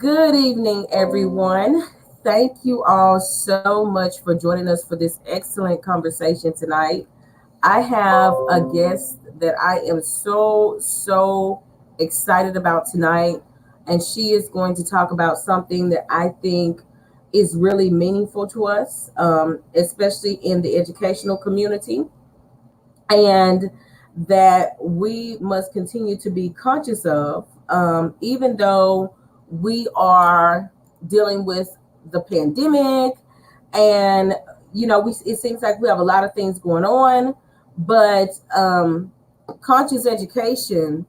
Good evening, everyone. Thank you all so much for joining us for this excellent conversation tonight. I have a guest that I am so excited about tonight, and she is going to talk about something that I think is really meaningful to us, especially in the educational community, and that we must continue to be conscious of, even though we are dealing with the pandemic, and it seems like we have a lot of things going on, but conscious education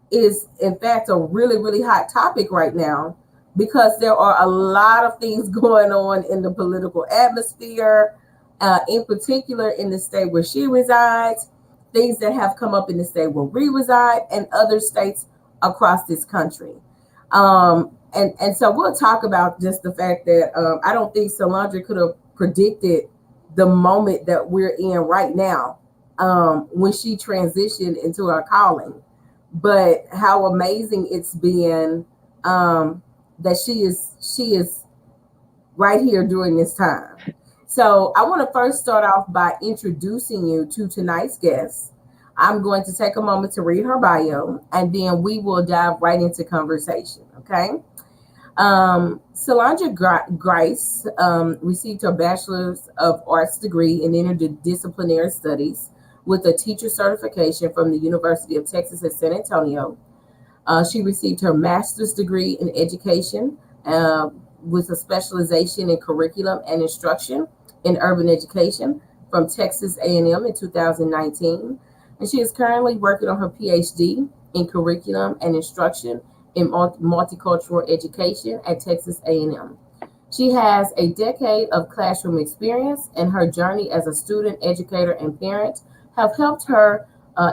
is in fact a really hot topic right now because there are a lot of things going on in the political atmosphere, in particular in the state where she resides, things that have come up in the state where we reside, and other states across this country. And so we'll talk about just the fact that I don't think Salandra could have predicted the moment that we're in right now, when she transitioned into her calling. But how amazing it's been, that she is right here during this time. So I want to first start off by introducing you to tonight's guest. I'm going to take a moment to read her bio, and then we will dive right into conversation. Okay. Salandra Grice received her Bachelor's of Arts degree in Interdisciplinary Studies with a teacher certification from the University of Texas at San Antonio. She received her master's degree in education, with a specialization in curriculum and instruction in urban education from Texas A&M in 2019. And she is currently working on her PhD in curriculum and instruction in multicultural education at Texas A&M. She has a decade of classroom experience, and her journey as a student, educator, and parent have helped her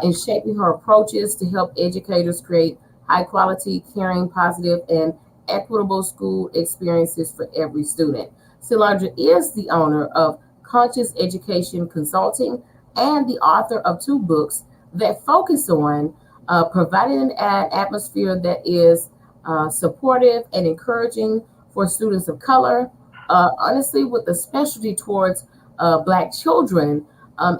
in shaping her approaches to help educators create high quality, caring, positive, and equitable school experiences for every student. Salandra is the owner of Conscious Education Consulting and the author of two books that focus on providing an atmosphere that is supportive and encouraging for students of color, honestly, with a specialty towards Black children,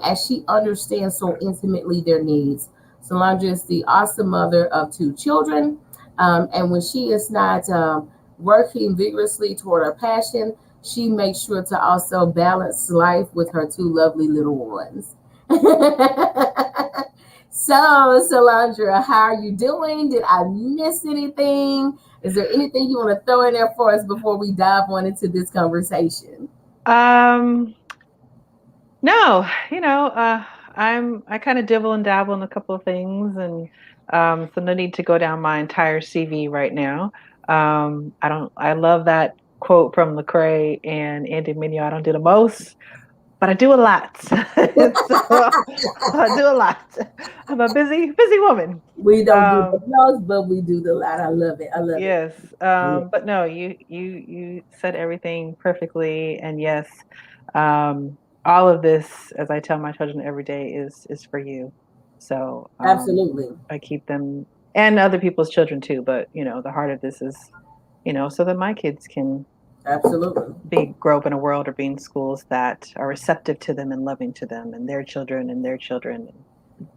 as she understands so intimately their needs. Salandra is the awesome mother of two children, and when she is not working vigorously toward her passion, she makes sure to also balance life with her two lovely little ones. So, Salandra, how are you doing? Did I miss anything? Is there anything you want to throw in there for us before we dive on into this conversation? No, I kind of dibble and dabble in a couple of things, and so no need to go down my entire CV right now. I don't. I love that quote from Lecrae and Andy Mineo. I don't do the most, but I do a lot. So I do a lot. I'm a busy woman. We don't do the Um, most, but we do the lot. I love it. I love it. yes, but no, you said everything perfectly, and yes, all of this, as I tell my children every day, is for you. So Absolutely. I keep them and other people's children too. But the heart of this is, so that my kids can Absolutely. be grow up in a world or be in schools that are receptive to them and loving to them and their children, and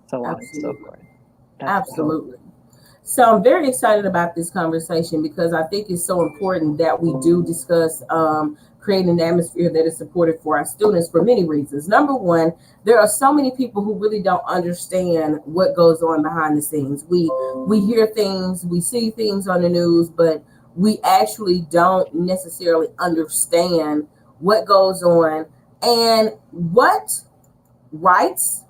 so on and so Absolutely. forth. That's the goal. Absolutely. So I'm very excited about this conversation because I think it's so important that we do discuss, creating an atmosphere that is supportive for our students for many reasons. Number one, there are so many people who really don't understand what goes on behind the scenes. We hear things, we see things on the news, but we actually don't necessarily understand what goes on and what rights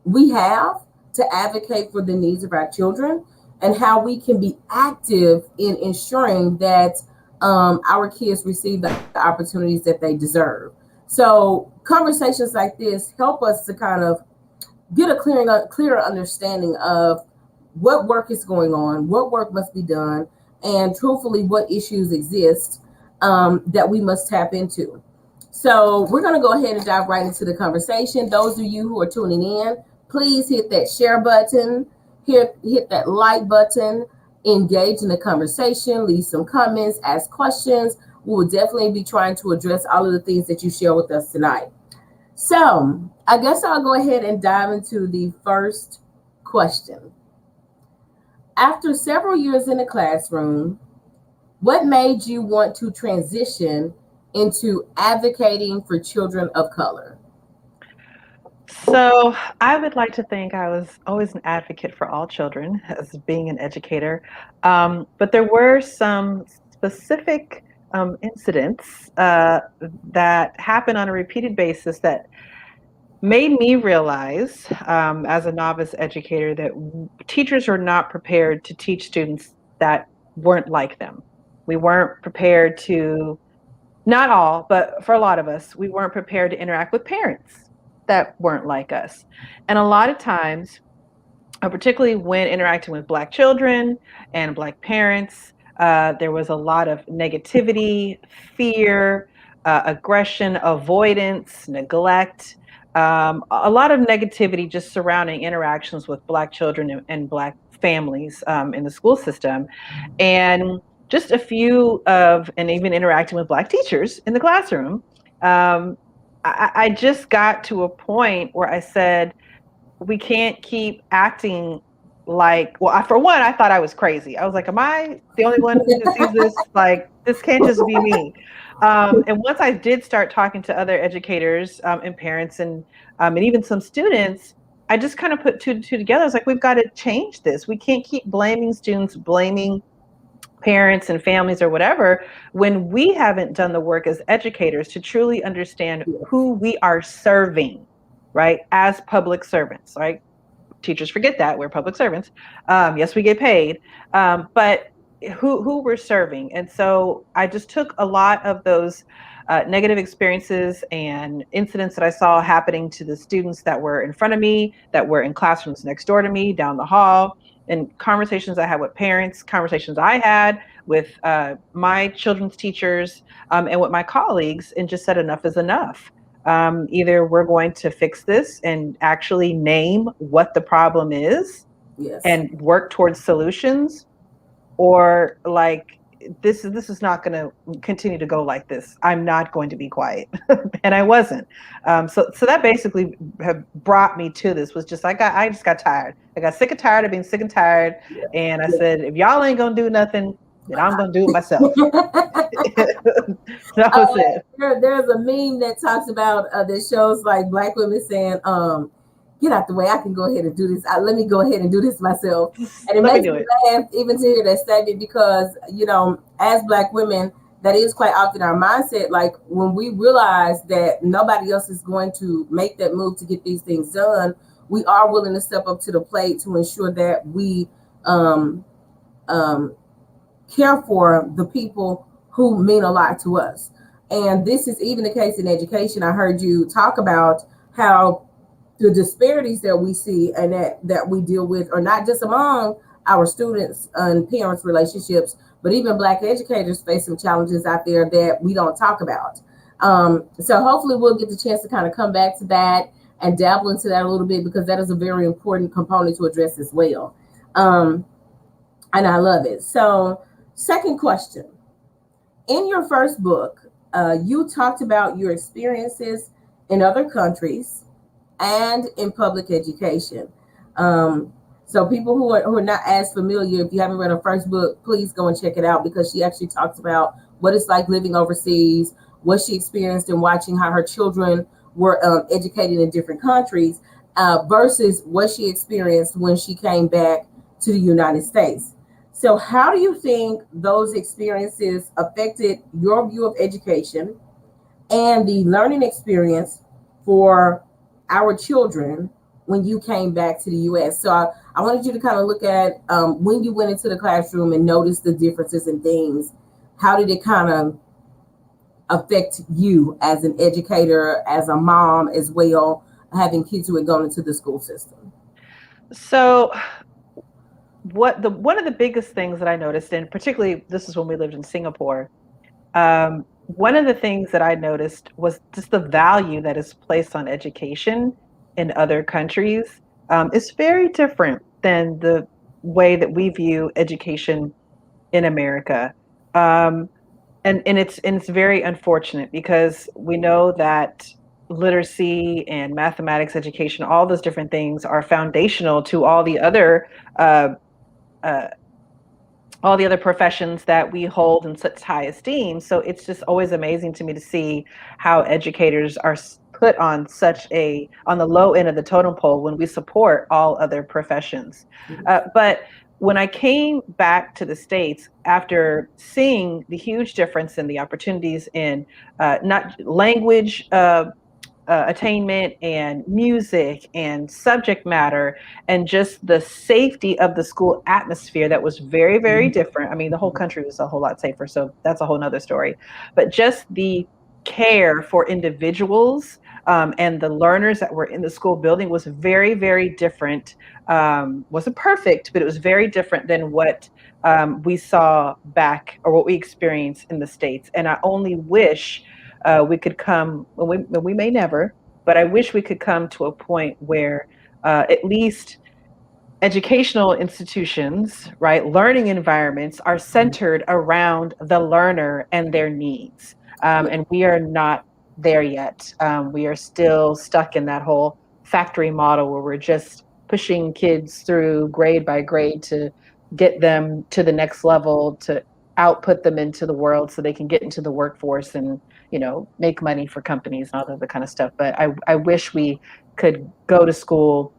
we have to advocate for the needs of our children, and how we can be active in ensuring that our kids receive the opportunities that they deserve. So conversations like this help us to kind of get a clearer understanding of what work is going on, what work must be done, and truthfully, what issues exist, that we must tap into. So we're going to go ahead and dive right into the conversation. Those of you who are tuning in, please hit that share button, hit that like button, engage in the conversation, leave some comments, ask questions. We will definitely be trying to address all of the things that you share with us tonight. So, I guess I'll go ahead and dive into the first question. After several years in the classroom, what made you want to transition into advocating for children of color? So I would like to think I was always an advocate for all children as being an educator. But there were some specific incidents that happened on a repeated basis that made me realize, as a novice educator, that teachers are not prepared to teach students that weren't like them. We weren't prepared to, not all, but for a lot of us, we weren't prepared to interact with parents that weren't like us. And a lot of times, particularly when interacting with Black children and Black parents, there was a lot of negativity, fear, aggression, avoidance, neglect, a lot of negativity just surrounding interactions with Black children and Black families in the school system. And just a few of, and even interacting with Black teachers in the classroom, um, I just got to a point where I said, we can't keep acting like, well, for one, I thought I was crazy. I was like, am I the only one who sees this? Like, this can't just be me. And once I did start talking to other educators and parents and even some students, I just kind of put two and two together. I was like, we've got to change this. We can't keep blaming students, blaming parents and families or whatever, when we haven't done the work as educators to truly understand who we are serving, right? As public servants, right? Teachers forget that we're public servants. Yes, we get paid, but who we're serving. And so I just took a lot of those negative experiences and incidents that I saw happening to the students that were in front of me, that were in classrooms next door to me, down the hall, and conversations I had with parents, conversations I had with my children's teachers, and with my colleagues, and just said enough is enough. Either we're going to fix this and actually name what the problem is Yes. and work towards solutions, or like this is not going to continue to go like this. I'm not going to be quiet, and I wasn't. So that basically have brought me to this. Was just I just got tired. I got sick and tired of being sick and tired, Yeah. and I said, if y'all ain't gonna do nothing, then I'm gonna do it myself. That was it. There's a meme that talks about that shows like Black women saying, get out the way, I can go ahead and do this. Let me go ahead and do this myself. And it Let me makes do me it. laugh even to hear that statement because, as Black women, that is quite often our mindset. Like when we realize that nobody else is going to make that move to get these things done, we are willing to step up to the plate to ensure that we um, um, care for the people who mean a lot to us. And this is even the case in education. I heard you talk about how the disparities that we see and that we deal with are not just among our students and parents relationships, but even Black educators face some challenges out there that we don't talk about. So hopefully we'll get the chance to kind of come back to that and dabble into that a little bit because that is a very important component to address as well. Um, and I love it. So, second question. In your first book, you talked about your experiences in other countries and in public education. Um, so people who are not as familiar, if you haven't read her first book, please go and check it out because she actually talks about what it's like living overseas, what she experienced in watching how her children were educated in different countries versus what she experienced when she came back to the United States. So, how do you think those experiences affected your view of education and the learning experience for our children when you came back to the US? So, I wanted you to kind of look at when you went into the classroom and notice the differences and things. How did it kind of affect you as an educator, as a mom as well, having kids who had gone into the school system? So one of the biggest things that I noticed, and particularly this is when we lived in Singapore, one of the things that I noticed was just the value that is placed on education in other countries is very different than the way that we view education in America. Um, and it's very unfortunate because we know that literacy and mathematics education, all those different things, are foundational to uh, uh, all the other professions that we hold in such high esteem. So it's just always amazing to me to see how educators are put on such a on the low end of the totem pole when we support all other professions. But when I came back to the States after seeing the huge difference in the opportunities in not language attainment and music and subject matter and just the safety of the school atmosphere that was very, very different. I mean, the whole country was a whole lot safer, so that's a whole nother story. But just the care for individuals and the learners that were in the school building was very, very different. Wasn't perfect, but it was very different than what we saw back or what we experienced in the States. And I only wish we could come, we may never, but I wish we could come to a point where at least educational institutions, right, learning environments are centered around the learner and their needs. And we are not there yet. We are still stuck in that whole factory model where we're just pushing kids through grade by grade to get them to the next level, to output them into the world so they can get into the workforce and, make money for companies and all of that kind of stuff. But I wish we could go to school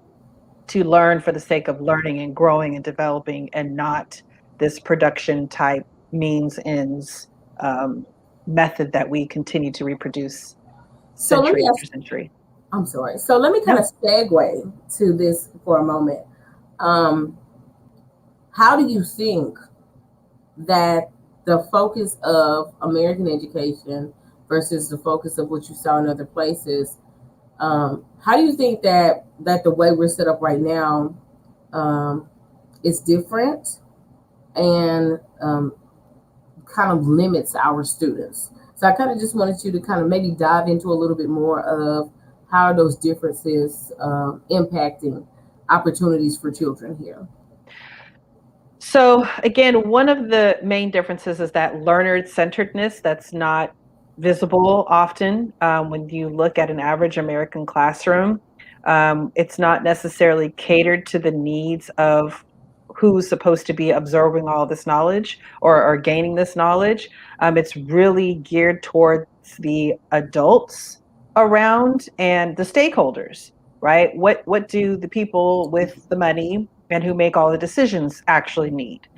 to learn for the sake of learning and growing and developing, and not this production type means ends um, method that we continue to reproduce So let century me after ask, century. I'm sorry. So let me kind of No. segue to this for a moment. Um, how do you think that the focus of American education versus the focus of what you saw in other places, how do you think that the way we're set up right now um, is different and kind of limits our students? So I kind of just wanted you to kind of maybe dive into a little bit more of how are those differences impacting opportunities for children here. So again, one of the main differences is that learner centeredness that's not visible often when you look at an average American classroom. It's not necessarily catered to the needs of who's supposed to be absorbing all this knowledge or gaining this knowledge. It's really geared towards the adults around and the stakeholders, right? What do the people with the money and who make all the decisions actually need?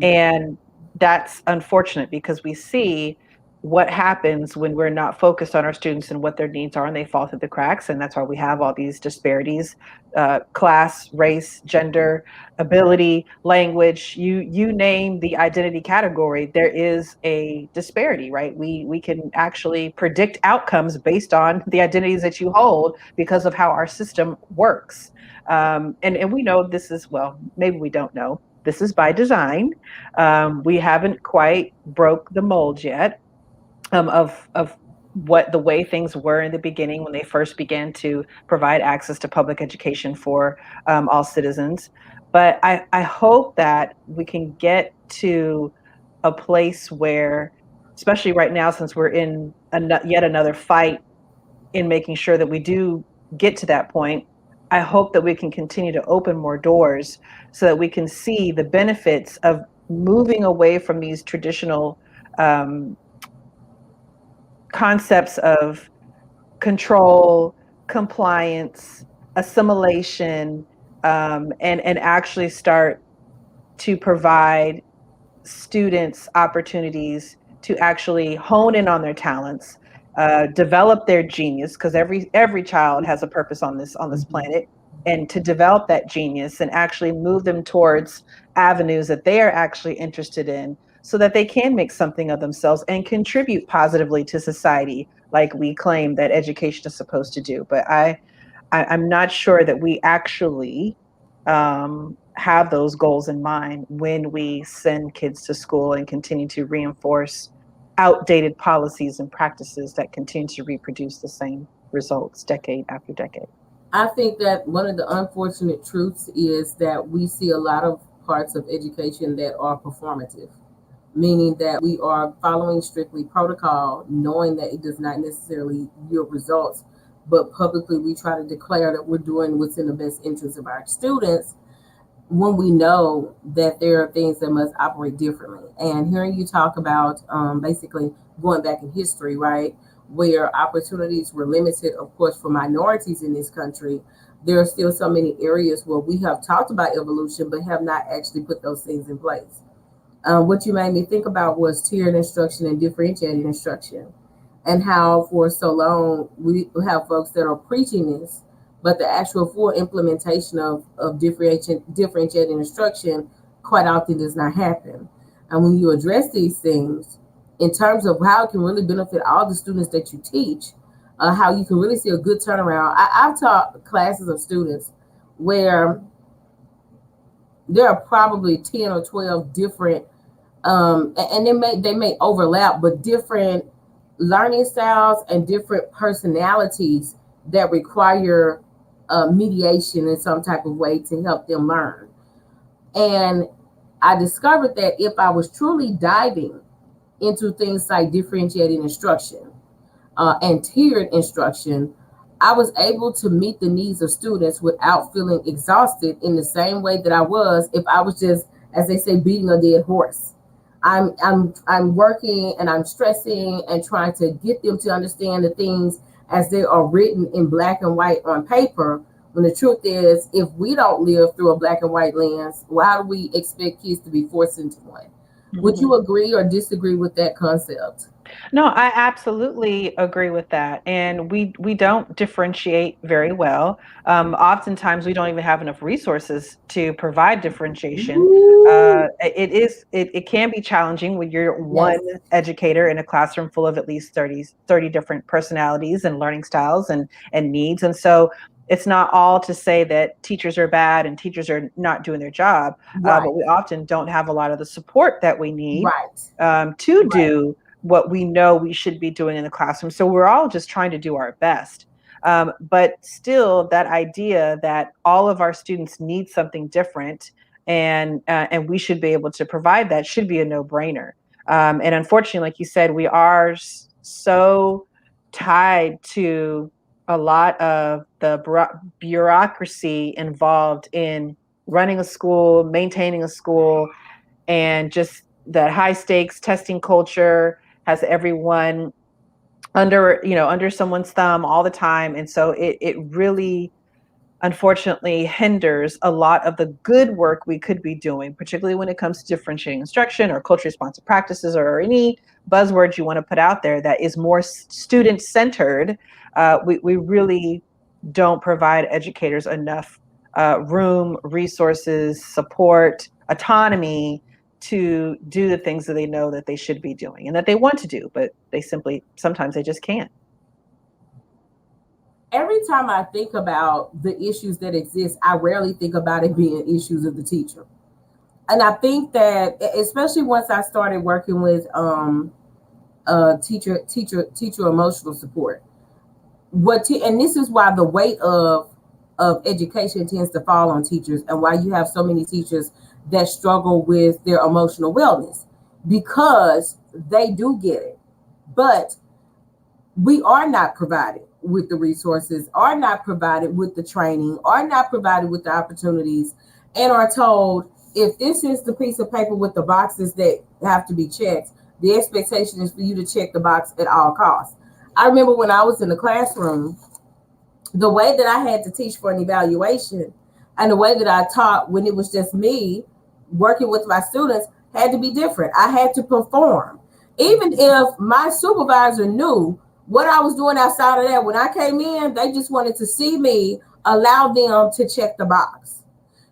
And that's unfortunate because we see what happens when we're not focused on our students and what their needs are, and they fall through the cracks. And that's why we have all these disparities: class, race, gender, ability, language. You name the identity category, there is a disparity, right? We can actually predict outcomes based on the identities that you hold because of how our system works. And we know this is, well, maybe we don't know, this is by design. We haven't quite broke the mold yet of what the way things were in the beginning when they first began to provide access to public education for all citizens. But I hope that we can get to a place where, especially right now, since we're in yet another fight in making sure that we do get to that point, I hope that we can continue to open more doors so that we can see the benefits of moving away from these traditional um, concepts of control, compliance, assimilation, and actually start to provide students opportunities to actually hone in on their talents, develop their genius, because every child has a purpose on this planet, and to develop that genius and actually move them towards avenues that they are actually interested in, so that they can make something of themselves and contribute positively to society, like we claim that education is supposed to do. But I'm not sure that we actually have those goals in mind when we send kids to school and continue to reinforce outdated policies and practices that continue to reproduce the same results decade after decade. I think that one of the unfortunate truths is that we see a lot of parts of education that are performative, meaning that we are following strictly protocol, knowing that it does not necessarily yield results, but publicly we try to declare that we're doing what's in the best interest of our students when we know that there are things that must operate differently. And hearing you talk about basically going back in history, right, where opportunities were limited, of course, for minorities in this country, there are still so many areas where we have talked about evolution but have not actually put those things in place. What you made me think about was tiered instruction and differentiated instruction, and how for so long we have folks that are preaching this, but the actual full implementation of differentiated instruction quite often does not happen. And when you address these things in terms of how it can really benefit all the students that you teach, how you can really see a good turnaround. I've taught classes of students where there are probably 10 or 12 different and they may overlap, but different learning styles and different personalities that require mediation in some type of way to help them learn. And I discovered that if I was truly diving into things like differentiating instruction and tiered instruction, I was able to meet the needs of students without feeling exhausted in the same way that I was if I was just, as they say, beating a dead horse. I'm working and I'm stressing and trying to get them to understand the things as they are written in black and white on paper. When the truth is, if we don't live through a black and white lens, why do we expect kids to be forced into one? Would you Mhm. agree or disagree with that concept? No, I absolutely agree with that. And we don't differentiate very well. Oftentimes, we don't even have enough resources to provide differentiation. Ooh, It can be challenging when you're one yes, educator in a classroom full of at least 30 different personalities and learning styles and needs. And so it's not all to say that teachers are bad and teachers are not doing their job, right, but we often don't have a lot of the support that we need right, to right, do what we know we should be doing in the classroom. So we're all just trying to do our best. But still, that idea that all of our students need something different and we should be able to provide that should be a no-brainer. And unfortunately, like you said, we are so tied to a lot of the bureaucracy involved in running a school, maintaining a school, and just that high stakes testing culture has everyone under someone's thumb all the time, and so it really unfortunately hinders a lot of the good work we could be doing, particularly when it comes to differentiating instruction or culturally responsive practices or any buzzwords you want to put out there that is more student centered. We really don't provide educators enough room, resources, support, autonomy to do the things that they know that they should be doing and that they want to do, but they simply sometimes they just can't. every time I think about the issues that exist, I rarely think about it being issues of the teacher. And I think that, especially once I started working with teacher emotional support, and this is why the weight of education tends to fall on teachers, and why you have so many teachers that struggle with their emotional wellness, because they do get it, but we are not provided with the resources, are not provided with the training, are not provided with the opportunities, and are told, if this is the piece of paper with the boxes that have to be checked, the expectation is for you to check the box at all costs. I remember when I was in the classroom, the way that I had to teach for an evaluation and the way that I taught when it was just me working with my students had to be different. I had to perform. Even if my supervisor knew what I was doing outside of that, when I came in, they just wanted to see me allow them to check the box.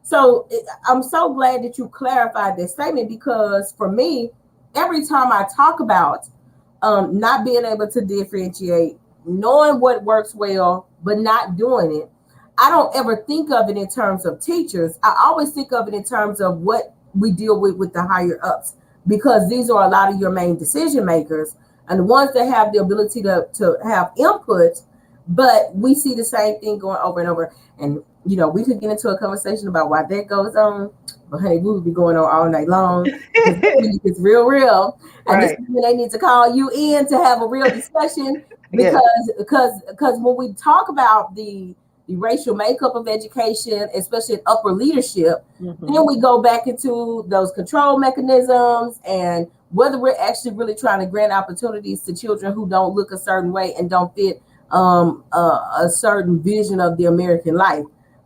So I'm so glad that you clarified this statement, because for me, every time I talk about not being able to differentiate, knowing what works well, but not doing it, I don't ever think of it in terms of teachers. I always think of it in terms of what we deal with the higher ups, because these are a lot of your main decision makers and the ones that have the ability to have input. But we see the same thing going over and over. And we could get into a conversation about why that goes on, but honey, we would be going on all night long because that's when it gets real, real. And this Right. is when they need to call you in to have a real discussion Yes. because when we talk about the racial makeup of education, especially in upper leadership, then Hmm. we go back into those control mechanisms and whether we're actually really trying to grant opportunities to children who don't look a certain way and don't fit a certain vision of the American life.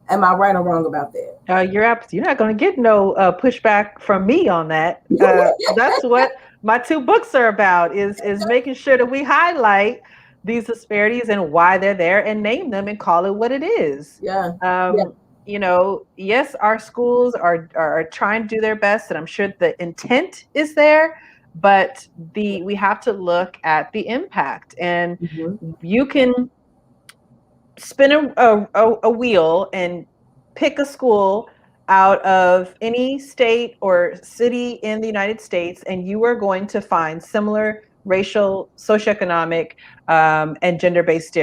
Am I right or wrong about that? You're not going to get no pushback from me on that. That's what my two books are about is making sure that we highlight these disparities and why they're there and name them and call it what it is. Yeah, yeah. Um, yes, our schools are trying to do their best, and I'm sure the intent is there, but the we have to look at the impact, and Mm-hmm. you can spin a wheel and pick a school out of any state or city in the United States, and you are going to find similar racial, socioeconomic, and gender-based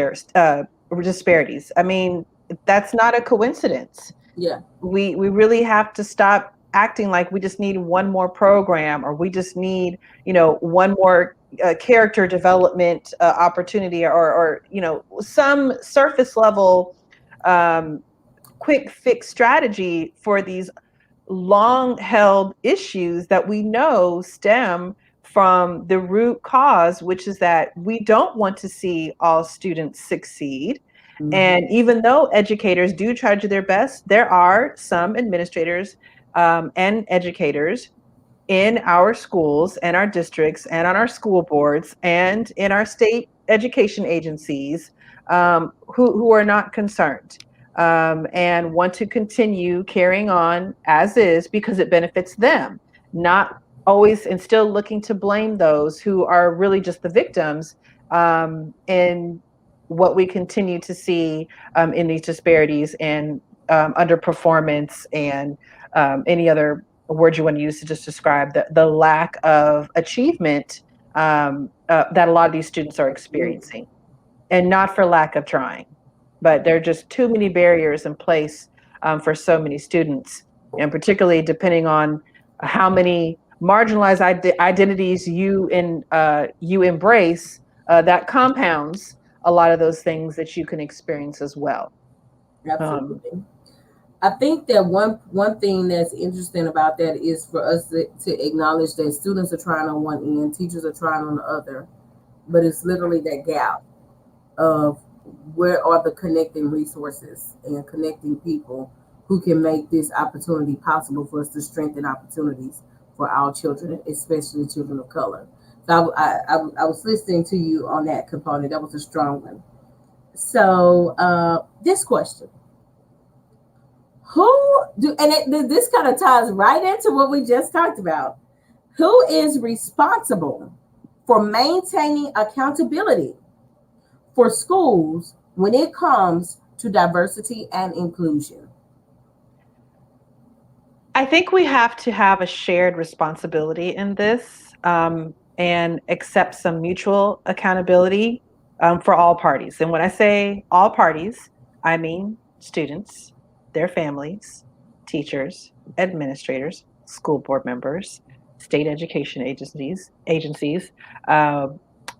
disparities. I mean, that's not a coincidence. Yeah. We really have to stop acting like we just need one more program or we just need one more character development opportunity or some surface level um, quick fix strategy for these long held issues that we know stem from the root cause, which is that we don't want to see all students succeed. Mm-hmm. And even though educators do try to do their best, there are some administrators and educators in our schools and our districts and on our school boards and in our state education agencies who are not concerned and want to continue carrying on as is because it benefits them, not always and still looking to blame those who are really just the victims in what we continue to see in these disparities and underperformance and any other word you want to use to just describe the lack of achievement that a lot of these students are experiencing, and not for lack of trying, but there are just too many barriers in place for so many students, and particularly depending on how many marginalized identities you embrace, that compounds a lot of those things that you can experience as well. Um, Absolutely. I think that one thing that's interesting about that is for us to acknowledge that students are trying on one end, teachers are trying on the other, but it's literally that gap of where are the connecting resources and connecting people who can make this opportunity possible for us to strengthen opportunities for our children, especially children of color. So I was listening to you on that component. That was a strong one. So this question: Who do and this kind of ties right into what we just talked about? Who is responsible for maintaining accountability for schools when it comes to diversity and inclusion? I think we have to have a shared responsibility in this and accept some mutual accountability for all parties. And when I say all parties, I mean students, their families, teachers, administrators, school board members, state education agencies, uh,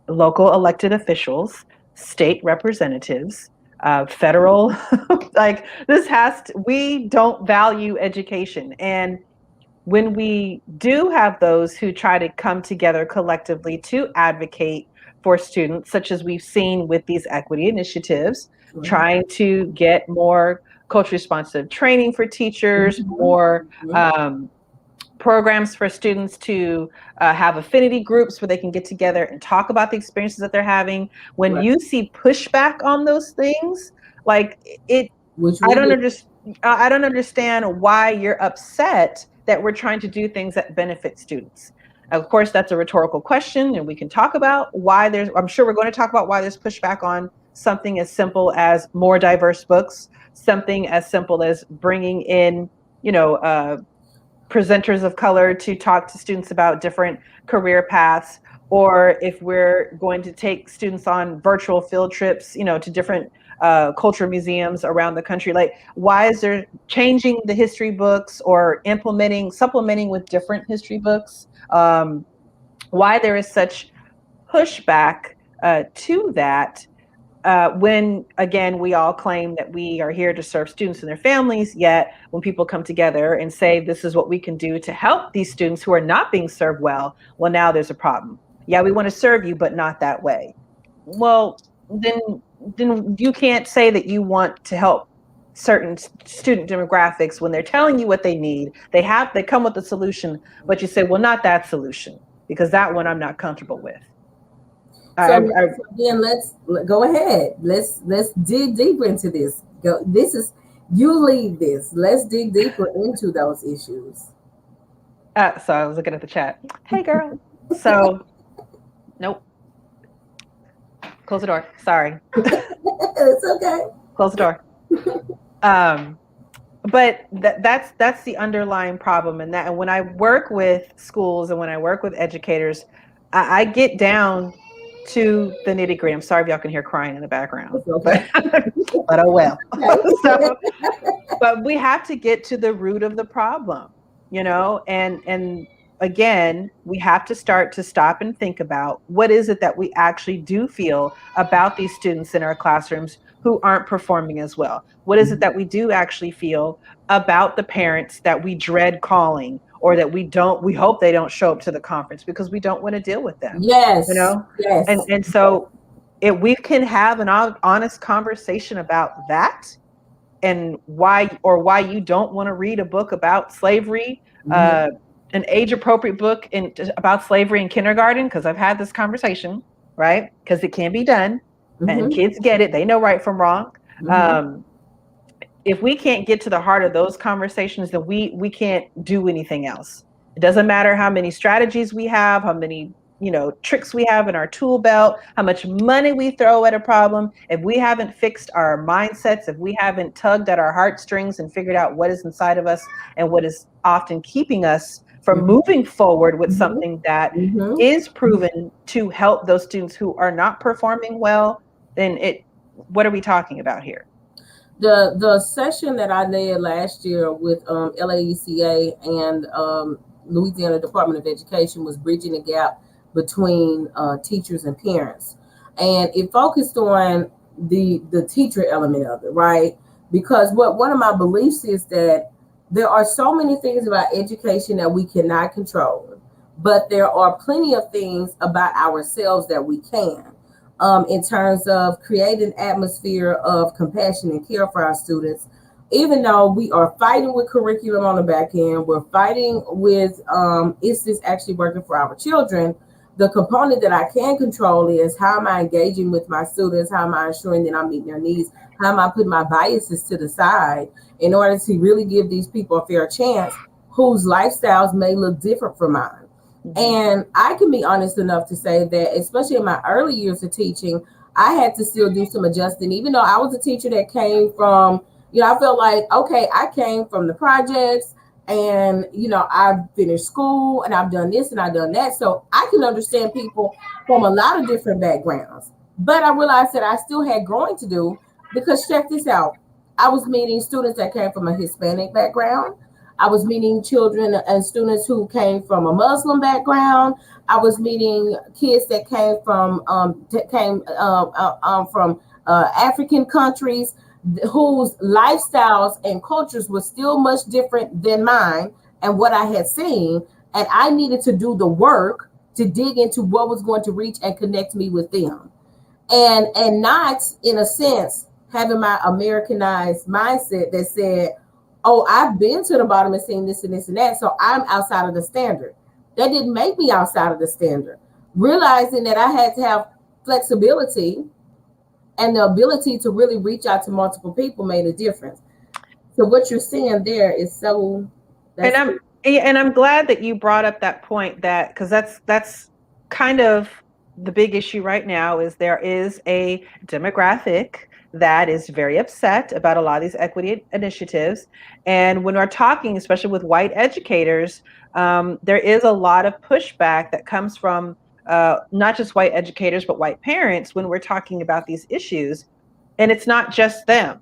local elected officials, state representatives, federal like we don't value education, and when we do have those who try to come together collectively to advocate for students, such as we've seen with these equity initiatives, Right. trying to get more culture responsive training for teachers, Mm-hmm. more Mm-hmm. programs for students to have affinity groups where they can get together and talk about the experiences that they're having. When Right. you see pushback on those things, like it, Which I we don't do. understand. I don't understand why you're upset that we're trying to do things that benefit students. Of course, that's a rhetorical question, and we can talk about why there's. I'm sure we're going to talk about why there's pushback on something as simple as more diverse books, something as simple as bringing in, you know, presenters of color to talk to students about different career paths, or if we're going to take students on virtual field trips to different culture museums around the country. Like, why is there changing the history books or supplementing with different history books? Why there is such pushback to that, when, again, we all claim that we are here to serve students and their families, yet when people come together and say, this is what we can do to help these students who are not being served well, now there's a problem. Yeah, we want to serve you, but not that way. Well, then you can't say that you want to help certain student demographics when they're telling you what they need. They come with a solution, but you say, well, not that solution, because that one I'm not comfortable with. So again, let's go ahead. Let's dig deeper into this. Go. This is you lead this. Let's dig deeper into those issues. So I was looking at the chat. Hey, girl. So, nope. Close the door. Sorry. It's okay. Close the door. But that's the underlying problem, and when I work with schools and when I work with educators, I get down to the nitty gritty. I'm sorry if y'all can hear crying in the background, okay. but oh well. But we have to get to the root of the problem, and again, we have to stop and think about what is it that we actually do feel about these students in our classrooms who aren't performing as well. What is it that we do actually feel about the parents that we dread calling, or that we hope they don't show up to the conference because we don't want to deal with them? Yes. Yes. And so if we can have an honest conversation about that, and why you don't want to read a book about slavery, an age-appropriate book about slavery in kindergarten, because I've had this conversation, right? Because it can be done, and kids get it. They know right from wrong. If we can't get to the heart of those conversations, then we can't do anything else. It doesn't matter how many strategies we have, how many tricks we have in our tool belt, how much money we throw at a problem. If we haven't fixed our mindsets, if we haven't tugged at our heartstrings and figured out what is inside of us and what is often keeping us from moving forward with something that is proven to help those students who are not performing well, then what are we talking about here? The session that I led last year with LAECA and Louisiana Department of Education was bridging the gap between teachers and parents, and it focused on the teacher element of it, right? Because one of my beliefs is that there are so many things about education that we cannot control, but there are plenty of things about ourselves that we can, in terms of creating an atmosphere of compassion and care for our students. Even though we are fighting with curriculum on the back end, we're fighting with, is this actually working for our children? The component that I can control is how am I engaging with my students? How am I ensuring that I'm meeting their needs? How am I putting my biases to the side in order to really give these people a fair chance whose lifestyles may look different from mine? And I can be honest enough to say that, especially in my early years of teaching, I had to still do some adjusting, even though I was a teacher that came from, I felt like, okay, I came from the projects, and I've finished school and I've done this and I've done that, so I can understand people from a lot of different backgrounds. But I realized that I still had growing to do, because check this out, I was meeting students that came from a Hispanic background. I was meeting children and students who came from a Muslim background. I was meeting kids that came from African countries, whose lifestyles and cultures were still much different than mine and what I had seen. And I needed to do the work to dig into what was going to reach and connect me with them. And not, in a sense, having my Americanized mindset that said, oh, I've been to the bottom and seen this and this and that, so I'm outside of the standard. That didn't make me outside of the standard. Realizing that I had to have flexibility and the ability to really reach out to multiple people made a difference. So what you're seeing there is so. And I'm glad that you brought up that point, that because that's kind of the big issue right now, is there is a demographic that is very upset about a lot of these equity initiatives. And when we're talking, especially with white educators, there is a lot of pushback that comes from not just white educators, but white parents when we're talking about these issues. And it's not just them.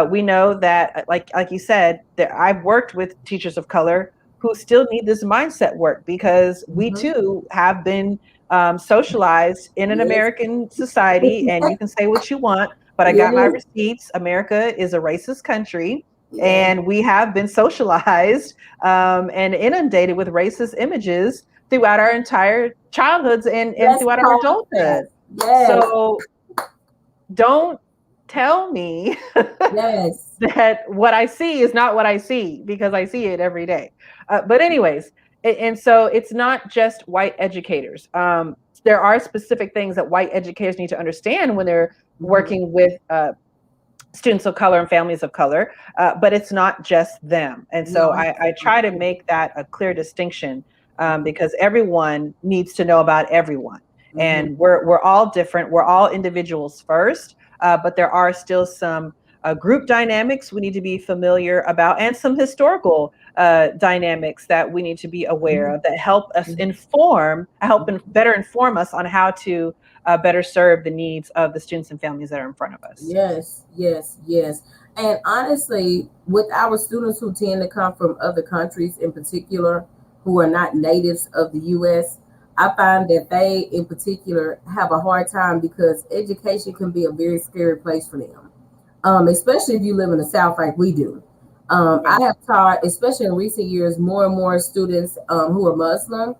We know that, like you said, that I've worked with teachers of color who still need this mindset work because we Mm-hmm. too have been socialized in an Yes. American society. And you can say what you want, but I got my Yes. receipts. America is a racist country, Yes. and we have been socialized and inundated with racist images throughout our entire childhoods and Let's throughout our call it that. adulthood. Yes. So don't tell me Yes. that what I see is not what I see, because I see it every day. But anyways, and so it's not just white educators. There are specific things that white educators need to understand when they're Mm-hmm. working with students of color and families of color, but it's not just them. And No, so I I try to make that a clear distinction, because everyone needs to know about everyone. mm-hmm. And we're all different. We're all individuals first, but there are still some group dynamics we need to be familiar about, and some historical dynamics that we need to be aware Mm-hmm. of that help us Mm-hmm. better inform us on how to better serve the needs of the students and families that are in front of us. Yes, yes, yes. And honestly, with our students who tend to come from other countries in particular, who are not natives of the US, I find that they in particular have a hard time because education can be a very scary place for them, especially if you live in the South like we do. I Right. have taught, especially in recent years, more and more students who are Muslim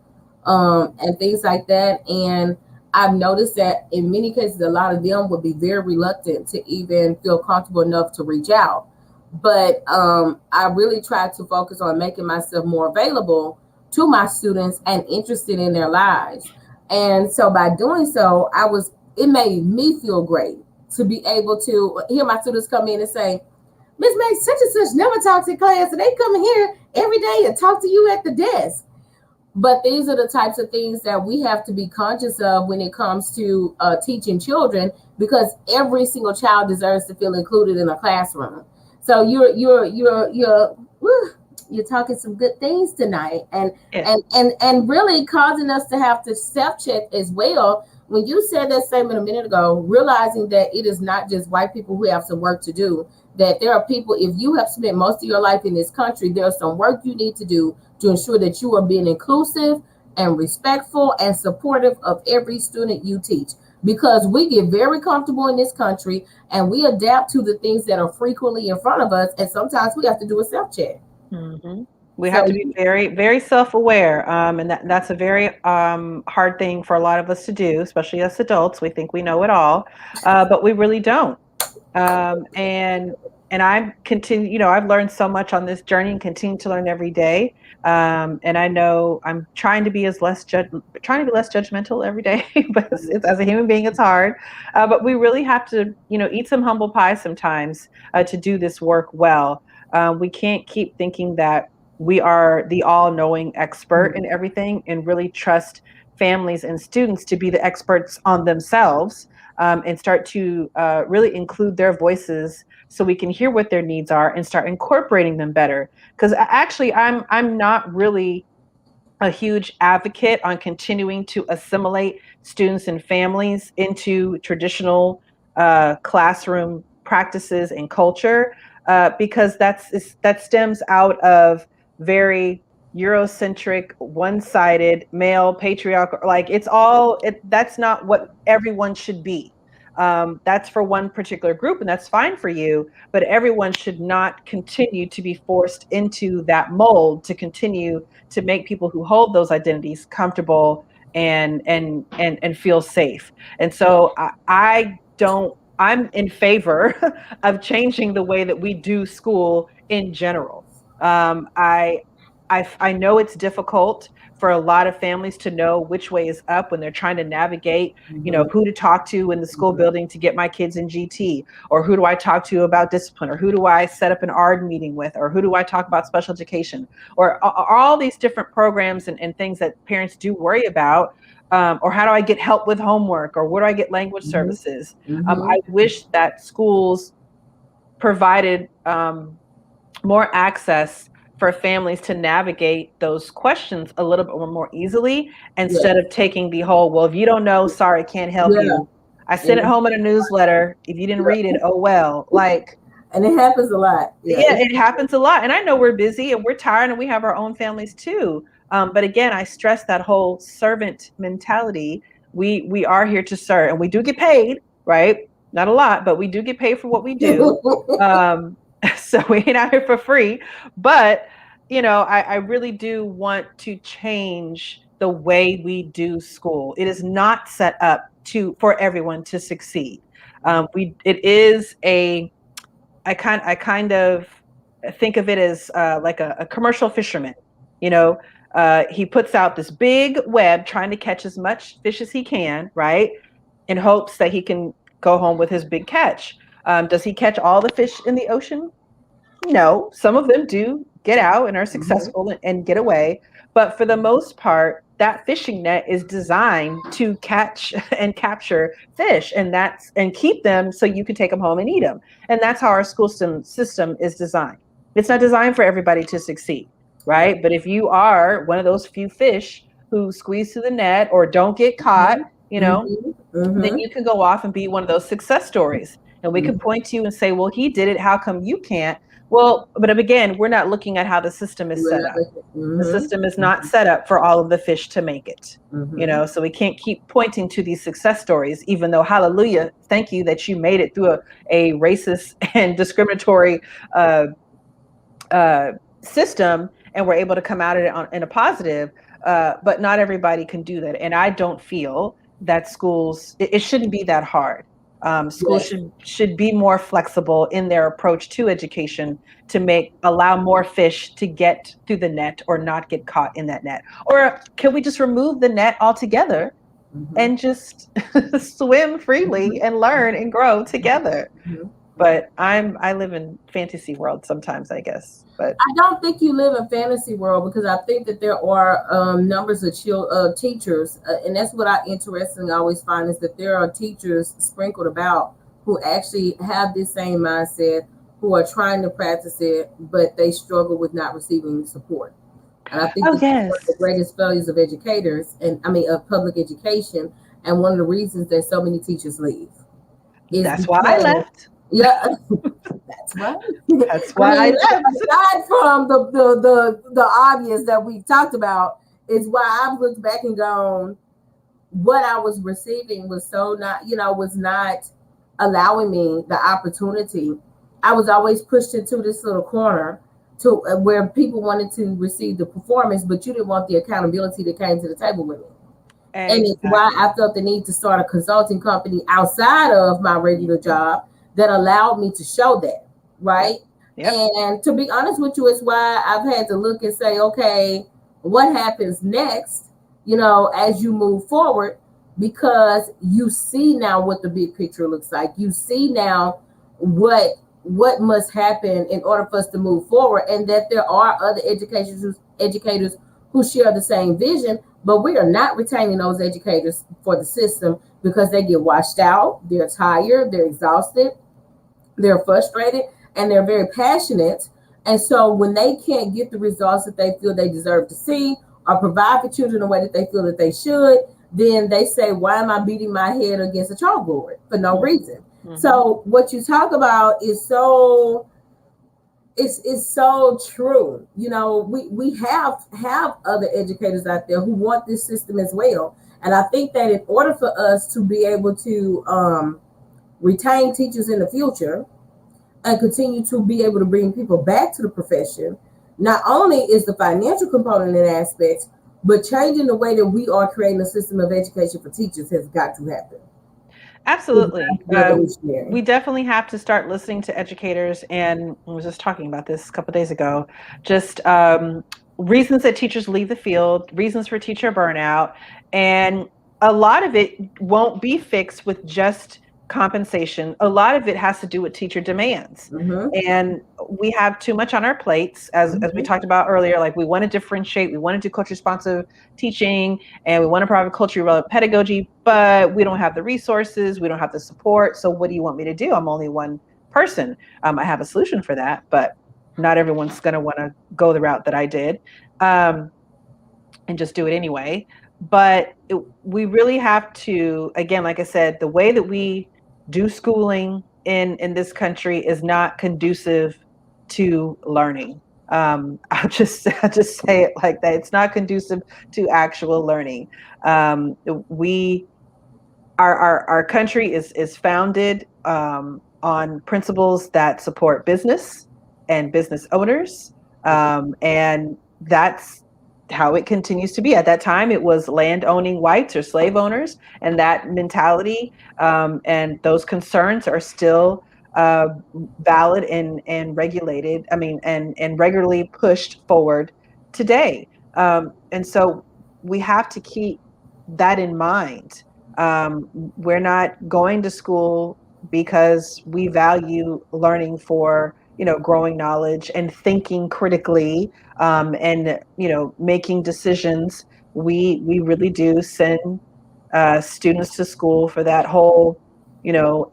and things like that. And I've noticed that in many cases, a lot of them would be very reluctant to even feel comfortable enough to reach out. But I really try to focus on making myself more available to my students and interested in their lives. And so by doing so, it made me feel great to be able to hear my students come in and say, Miss May, such and such never talks in class, and they come in here every day and talk to you at the desk. But these are the types of things that we have to be conscious of when it comes to teaching children, because every single child deserves to feel included in a classroom. So you're talking some good things tonight, and Yeah. really causing us to have to self check as well. When you said that statement a minute ago, realizing that it is not just white people who have some work to do, that there are people, if you have spent most of your life in this country, there's some work you need to do to ensure that you are being inclusive and respectful and supportive of every student you teach. Because we get very comfortable in this country and we adapt to the things that are frequently in front of us, and sometimes we have to do a self check. Hmm. We have So, to be very, very self-aware, and that's a very hard thing for a lot of us to do, especially us adults. We think we know it all, but we really don't. And I've continued, I've learned so much on this journey and continue to learn every day. And I know I'm trying to be less judgmental every day, but as a human being, it's hard. But we really have to, eat some humble pie sometimes to do this work well. We can't keep thinking that we are the all-knowing expert in everything, and really trust families and students to be the experts on themselves, and start to really include their voices so we can hear what their needs are and start incorporating them better. Because actually, I'm not really a huge advocate on continuing to assimilate students and families into traditional classroom practices and culture, because that stems out of very Eurocentric, one-sided, male, patriarchal. Like, that's not what everyone should be. That's for one particular group, and that's fine for you. But everyone should not continue to be forced into that mold to continue to make people who hold those identities comfortable and feel safe. And so I don't. I'm in favor of changing the way that we do school in general. I know it's difficult for a lot of families to know which way is up when they're trying to navigate, mhm, who to talk to in the school mhm, building to get my kids in GT, or who do I talk to about discipline, or who do I set up an ARD meeting with, or who do I talk about special education, or all these different programs and things that parents do worry about. Or how do I get help with homework, or where do I get language mhm, services? mhm. I wish that schools provided more access for families to navigate those questions a little bit more easily, instead Yes. of taking the whole, well, if you don't know, sorry, can't help Yeah. you. I sent it home in a newsletter. If you didn't read it, oh well. Like, and it happens a lot. Yeah, yeah, it happens a lot. And I know we're busy and we're tired and we have our own families too. But again, I stress that whole servant mentality. We are here to serve, and we do get paid, right? Not a lot, but we do get paid for what we do. Um, so we ain't out here for free. But I really do want to change the way we do school. It is not set up for everyone to succeed. It is I kind of think of it as like a commercial fisherman. You know, he puts out this big web trying to catch as much fish as he can, right? In hopes that he can go home with his big catch. Does he catch all the fish in the ocean? No, some of them do get out and are successful and get away. But for the most part, that fishing net is designed to catch and capture fish and keep them so you can take them home and eat them. And that's how our school system is designed. It's not designed for everybody to succeed, right? But if you are one of those few fish who squeeze through the net or don't get caught, then you can go off and be one of those success stories. And we can point to you and say, well, he did it. How come you can't? Well, but again, we're not looking at how the system is set up. The system is not set up for all of the fish to make it, so we can't keep pointing to these success stories, even though, hallelujah, thank you that you made it through a racist and discriminatory system and we're able to come out of it in a positive. But not everybody can do that. And I don't feel that schools, it shouldn't be that hard. Schools should be more flexible in their approach to education to allow more fish to get through the net or not get caught in that net. Or can we just remove the net altogether and just swim freely and learn and grow together? But I live in fantasy world sometimes, I guess. But I don't think you live in fantasy world, because I think that there are numbers of teachers, and that's what I interestingly always find, is that there are teachers sprinkled about who actually have this same mindset, who are trying to practice it, but they struggle with not receiving support. And I think that's one of the greatest failures of educators, of public education, and one of the reasons that so many teachers leave. That's why I left. Yeah, that's right. That's why I left. Aside from the obvious that we talked about, is why I've looked back and gone, what I was receiving was was not allowing me the opportunity. I was always pushed into this little corner to where people wanted to receive the performance, but you didn't want the accountability that came to the table with me. Exactly. And it's why I felt the need to start a consulting company outside of my regular job that allowed me to show that, right? Yep. And to be honest with you, it's why I've had to look and say, okay, what happens next, as you move forward, because you see now what the big picture looks like. You see now what must happen in order for us to move forward, and that there are other educators who share the same vision, but we are not retaining those educators for the system because they get washed out, they're tired, they're exhausted, they're frustrated, and they're very passionate. And so when they can't get the results that they feel they deserve to see, or provide for children the way that they feel that they should, then they say, why am I beating my head against a chalkboard for no reason? So what you talk about is so true. We have other educators out there who want this system as well. And I think that in order for us to be able to retain teachers in the future and continue to be able to bring people back to the profession, not only is the financial component and aspects, but changing the way that we are creating a system of education for teachers has got to happen. Absolutely. We definitely have to start listening to educators. And I was just talking about this a couple of days ago, just reasons that teachers leave the field, reasons for teacher burnout. And a lot of it won't be fixed with just compensation. A lot of it has to do with teacher demands. And we have too much on our plates, as we talked about earlier. Like, we want to differentiate, we want to do culture responsive teaching, and we want to provide culturally relevant pedagogy, but we don't have the resources, we don't have the support. So what do you want me to do? I'm only one person. I have a solution for that, but not everyone's going to want to go the route that I did. and just do it anyway. But we really have to, again, like I said, the way that we do schooling in this country is not conducive to learning. I'll just say it like that. It's not conducive to actual learning. We our country is founded on principles that support business and business owners, and that's how it continues to be. At that time, it was land owning whites or slave owners, and that mentality and those concerns are still uh, valid and regulated. I mean, and regularly pushed forward today. And so we have to keep that in mind. We're not going to school because we value learning for, growing knowledge and thinking critically, and making decisions. We really do send students to school for that whole,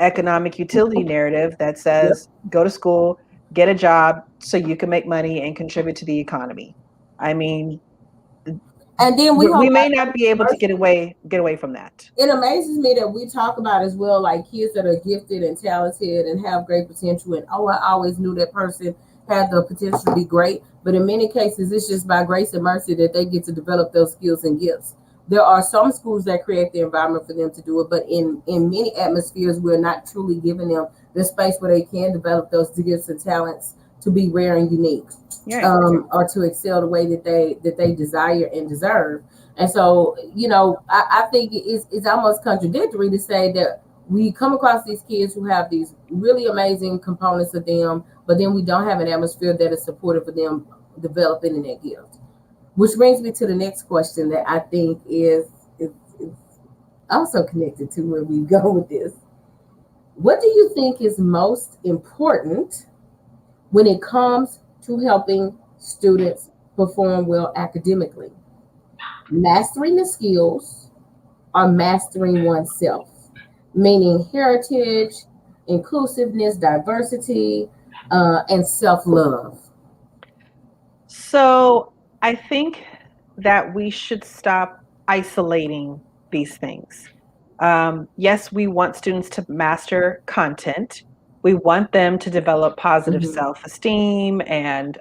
economic utility narrative that Yep. says go to school, get a job so you can make money and contribute to the economy. I mean, And then we we hold may not be able to our, get away from that. it amazes me that we talk about as well, like kids that are gifted and talented and have great potential, and oh, I always knew that person had the potential to be great. But in many cases, it's just by grace and mercy that they get to develop those skills and gifts. There are some schools that create the environment for them to do it, but in many atmospheres, we're not truly giving them the space where they can develop those gifts and talents to be rare and unique, Yeah. or to excel the way that they desire and deserve. And so, I think it's almost contradictory to say that we come across these kids who have these really amazing components of them, but then we don't have an atmosphere that is supportive of them developing in that gift. Which brings me to the next question that I think is also connected to where we go with this. What do you think is most important when it comes to helping students perform well academically? Mastering the skills or mastering oneself, meaning heritage, inclusiveness, diversity, and self love. So I think that we should stop isolating these things. Yes, we want students to master content. We want them to develop positive Mm-hmm. self esteem and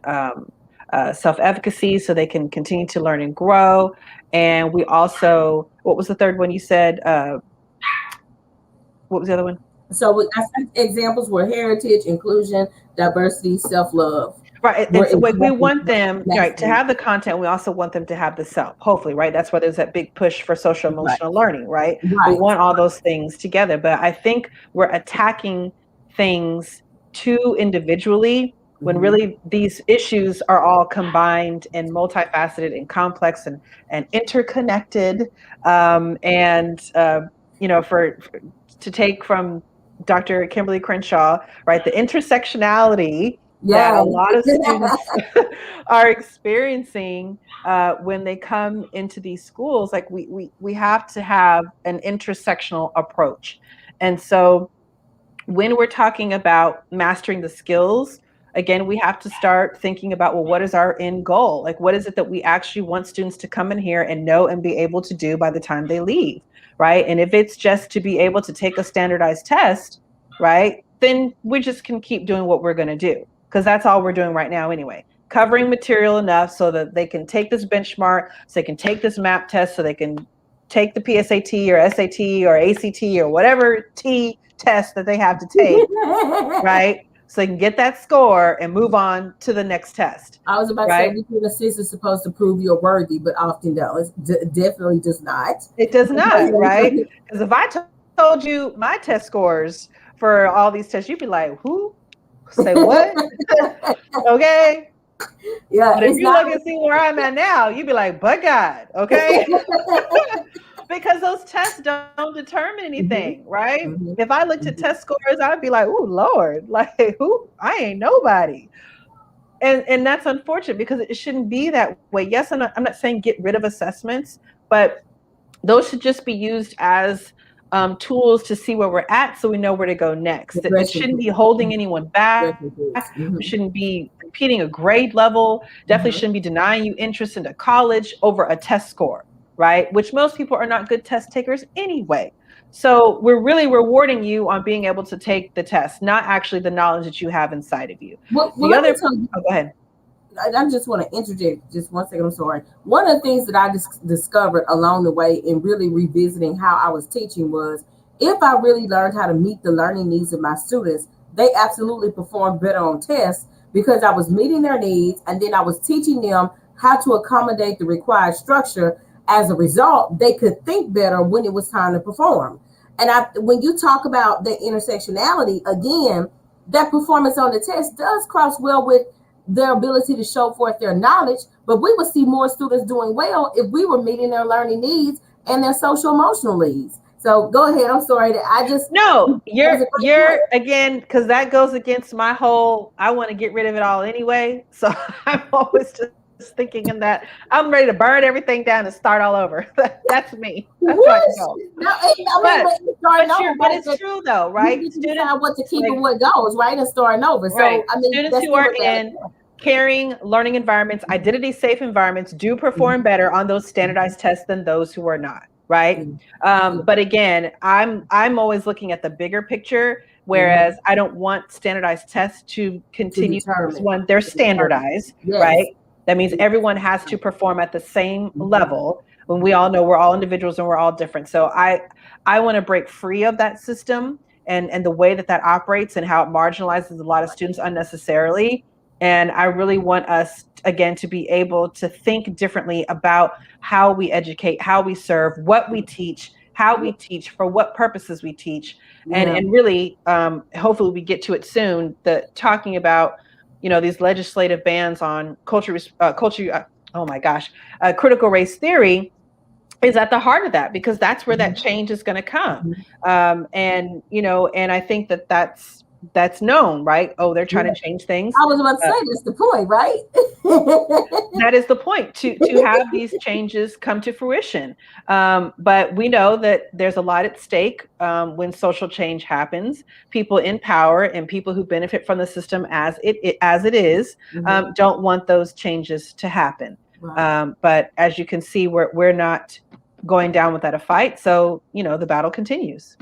self efficacy so they can continue to learn and grow. And we also, what was the third one you said? What was the other one? I think examples were heritage, inclusion, diversity, self love. Right. Were And so like we examples want of them, right, to mastering. have the content. We also want them to have the self, hopefully, right? That's why there's that big push for social Right, emotional learning, right? We right. want all those things together. But I think we're attacking things too individually when Mm-hmm. really these issues are all combined and multifaceted and complex and interconnected. For to take from Dr. Kimberly Crenshaw, right? The intersectionality that a Yes. lot of students are experiencing when they come into these schools. Like we have to have an intersectional approach. And so when we're talking about mastering the skills, again, we have to start thinking about, well, what is our end goal? Like, what is it that we actually want students to come in here and know and be able to do by the time they leave, right? And if it's just to be able to take a standardized test, right, then we just can keep doing what we're going to do because that's all we're doing right now anyway. Covering material enough so that they can take this benchmark, so they can take this map test, so they can take the PSAT or SAT or ACT or whatever T test that they have to take, right? So they can get that score and move on to the next test, I was about to say right? weekend assist is supposed to prove you're worthy, but often don't. It definitely does not. It does not, right? Because if I told you my test scores for all these tests, you'd be like, who? Say what? Okay. Yeah, But if it's you not. look and see where I'm at now, you'd be like, but God, okay? Because those tests don't determine anything, Mhm, right? mhm, If I looked at mhm. test scores, I'd be like, oh Lord, like who? I ain't nobody. And that's unfortunate because it shouldn't be that way. Yes, I'm not saying get rid of assessments, but those should just be used as tools to see where we're at so we know where to go next. That Progression shouldn't be tools. holding anyone back. Progression tools. We shouldn't be repeating a grade level. Definitely shouldn't be denying you interest into college over a test score, right? Which most people are not good test takers anyway. So we're really rewarding you on being able to take the test, not actually the knowledge that you have inside of you. Well, The let me other, tell you. oh, go ahead. I just want to interject just 1 second. I'm sorry. One of the things that I discovered along the way in really revisiting how I was teaching was if I really learned how to meet the learning needs of my students, they absolutely performed better on tests because I was meeting their needs and then I was teaching them how to accommodate the required structure. As a result, they could think better when it was time to perform. And when you talk about the intersectionality, again, that performance on the test does cross well with their ability to show forth their knowledge, but we would see more students doing well if we were meeting their learning needs and their social emotional needs. So go ahead. I'm sorry that I just No, that was a great you're point. again, because that goes against my whole I want to get rid of it all anyway. So I'm always just thinking in that I'm ready to burn everything down and start all over. That's me. That's how I can Wish. go. No, I mean, But but it's starting over, but right? it's But true though, you right? get to Students decide what to keep like and what goes, right? And starting over. right. So I mean, Students that's who still are a valid in caring learning environments, identity safe environments do perform point. better on those standardized tests than those who are not, right? Mhm. But again, I'm always looking at the bigger picture, whereas Mhm. I don't want standardized tests to To continue. determine. One, they're To determine. standardized, right? Yes. That means everyone has to perform at the same Mhm. level when we all know we're all individuals and we're all different. So I want to break free of that system and the way that that operates and how it marginalizes a lot of students unnecessarily. And I really want us, again, to be able to think differently about how we educate, how we serve, what we teach, how we teach, for what purposes we teach. Yeah. And really, hopefully we get to it soon, the talking about, these legislative bans on oh my gosh, critical race theory is at the heart of that, because that's where that Mhm. change is going to come. Mhm. And I think that that's known, right? Oh, they're trying Yeah. to change things. I was about to uh, say that's the point, right? that is the point, to have these changes come to fruition. But we know that there's a lot at stake when social change happens. People in power and people who benefit from the system as it is, Mhm. don't want those changes to happen. Right. But as you can see, we're not going down without a fight. So the battle continues.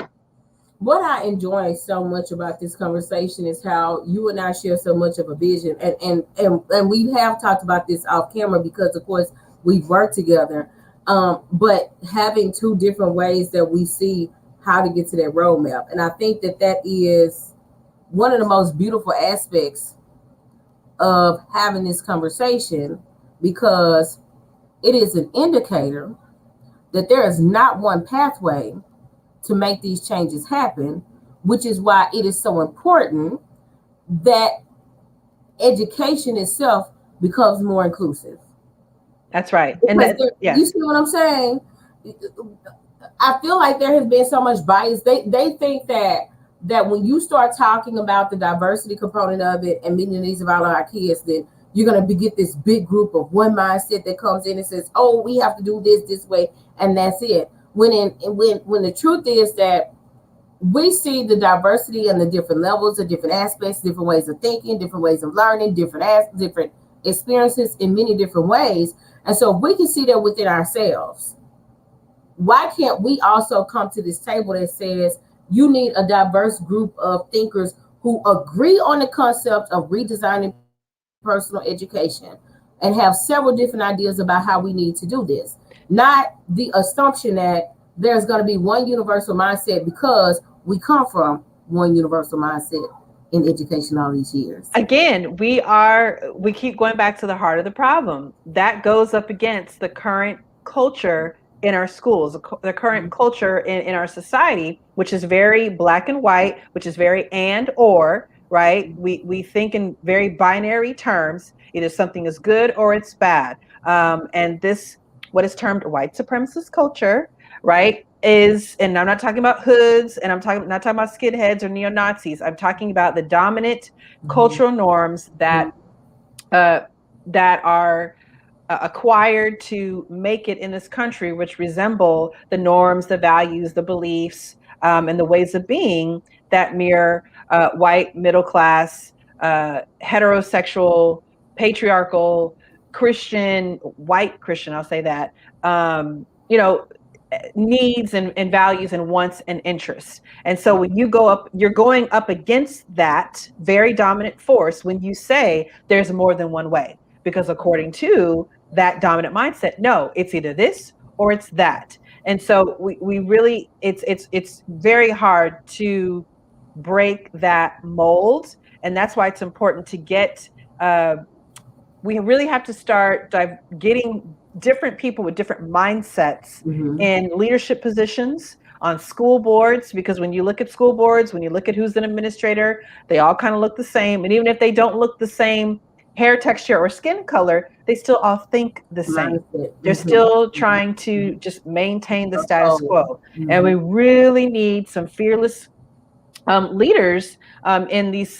What I enjoy so much about this conversation is how you and I share so much of a vision, and we have talked about this off camera because, of course, we've worked together. But having two different ways that we see how to get to that roadmap, and I think that that is one of the most beautiful aspects of having this conversation because it is an indicator that there is not one pathway to make these changes happen, which is why it is so important that education itself becomes more inclusive. That's right. And Because that, yeah. you see what I'm saying? I feel like there has been so much bias. They think that when you start talking about the diversity component of it and meeting the needs of all of our kids, then you're gonna get this big group of one mindset that comes in and says, "Oh, we have to do this way," and that's it. When the truth is that we see the diversity and the different levels, the different aspects, different ways of thinking, different ways of learning, different experiences in many different ways. And so if we can see that within ourselves, why can't we also come to this table that says you need a diverse group of thinkers who agree on the concept of redesigning personal education and have several different ideas about how we need to do this? Not the assumption that there's going to be one universal mindset because we come from one universal mindset in education all these years. Again, we keep going back to the heart of the problem. That goes up against the current culture in our schools, the current culture in our society, which is very black and white, which is very and or, right? We think in very binary terms. Either something is good or it's bad. And this, what is termed white supremacist culture, right? And I'm not talking about hoods, and not talking about skinheads or neo-Nazis. I'm talking about the dominant Mhm. cultural norms that Mhm. uh, that are acquired to make it in this country, which resemble the norms, the values, the beliefs, and the ways of being that mere white, middle class, heterosexual, patriarchal, Christian, white Christian, I'll say that, you know, needs and values and wants and interests. And so when you go up, you're going up against that very dominant force when you say there's more than one way. Because according to that dominant mindset, no, it's either this or it's that. And so we really, it's very hard to break that mold. And that's why it's important to get we really have to start getting different people with different mindsets in leadership positions on school boards, because when you look at school boards, when you look at who's an administrator, they all kind of look the same. And even if they don't look the same hair texture or skin color, they still all think the same. They're still trying to just maintain the status quo. And we really need some fearless leaders in these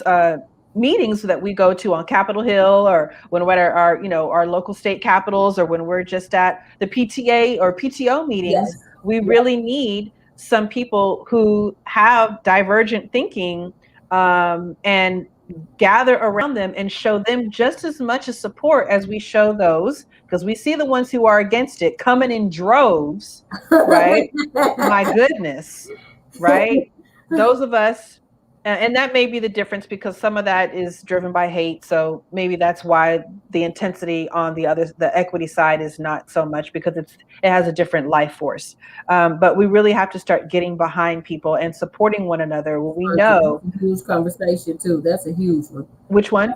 meetings that we go to on Capitol Hill, or when we're at our local state capitals, or when we're just at the PTA or PTO meetings. We really need some people who have divergent thinking and gather around them and show them just as much as support as we show those, because we see the ones who are against it coming in droves, right? My goodness, right? Those of us, and that may be the difference, because some of that is driven by hate. So maybe that's why the intensity on the equity side is not so much, because it has a different life force. But we really have to start getting behind people and supporting one another. When we know, that's a huge conversation too. That's a huge one. Which one?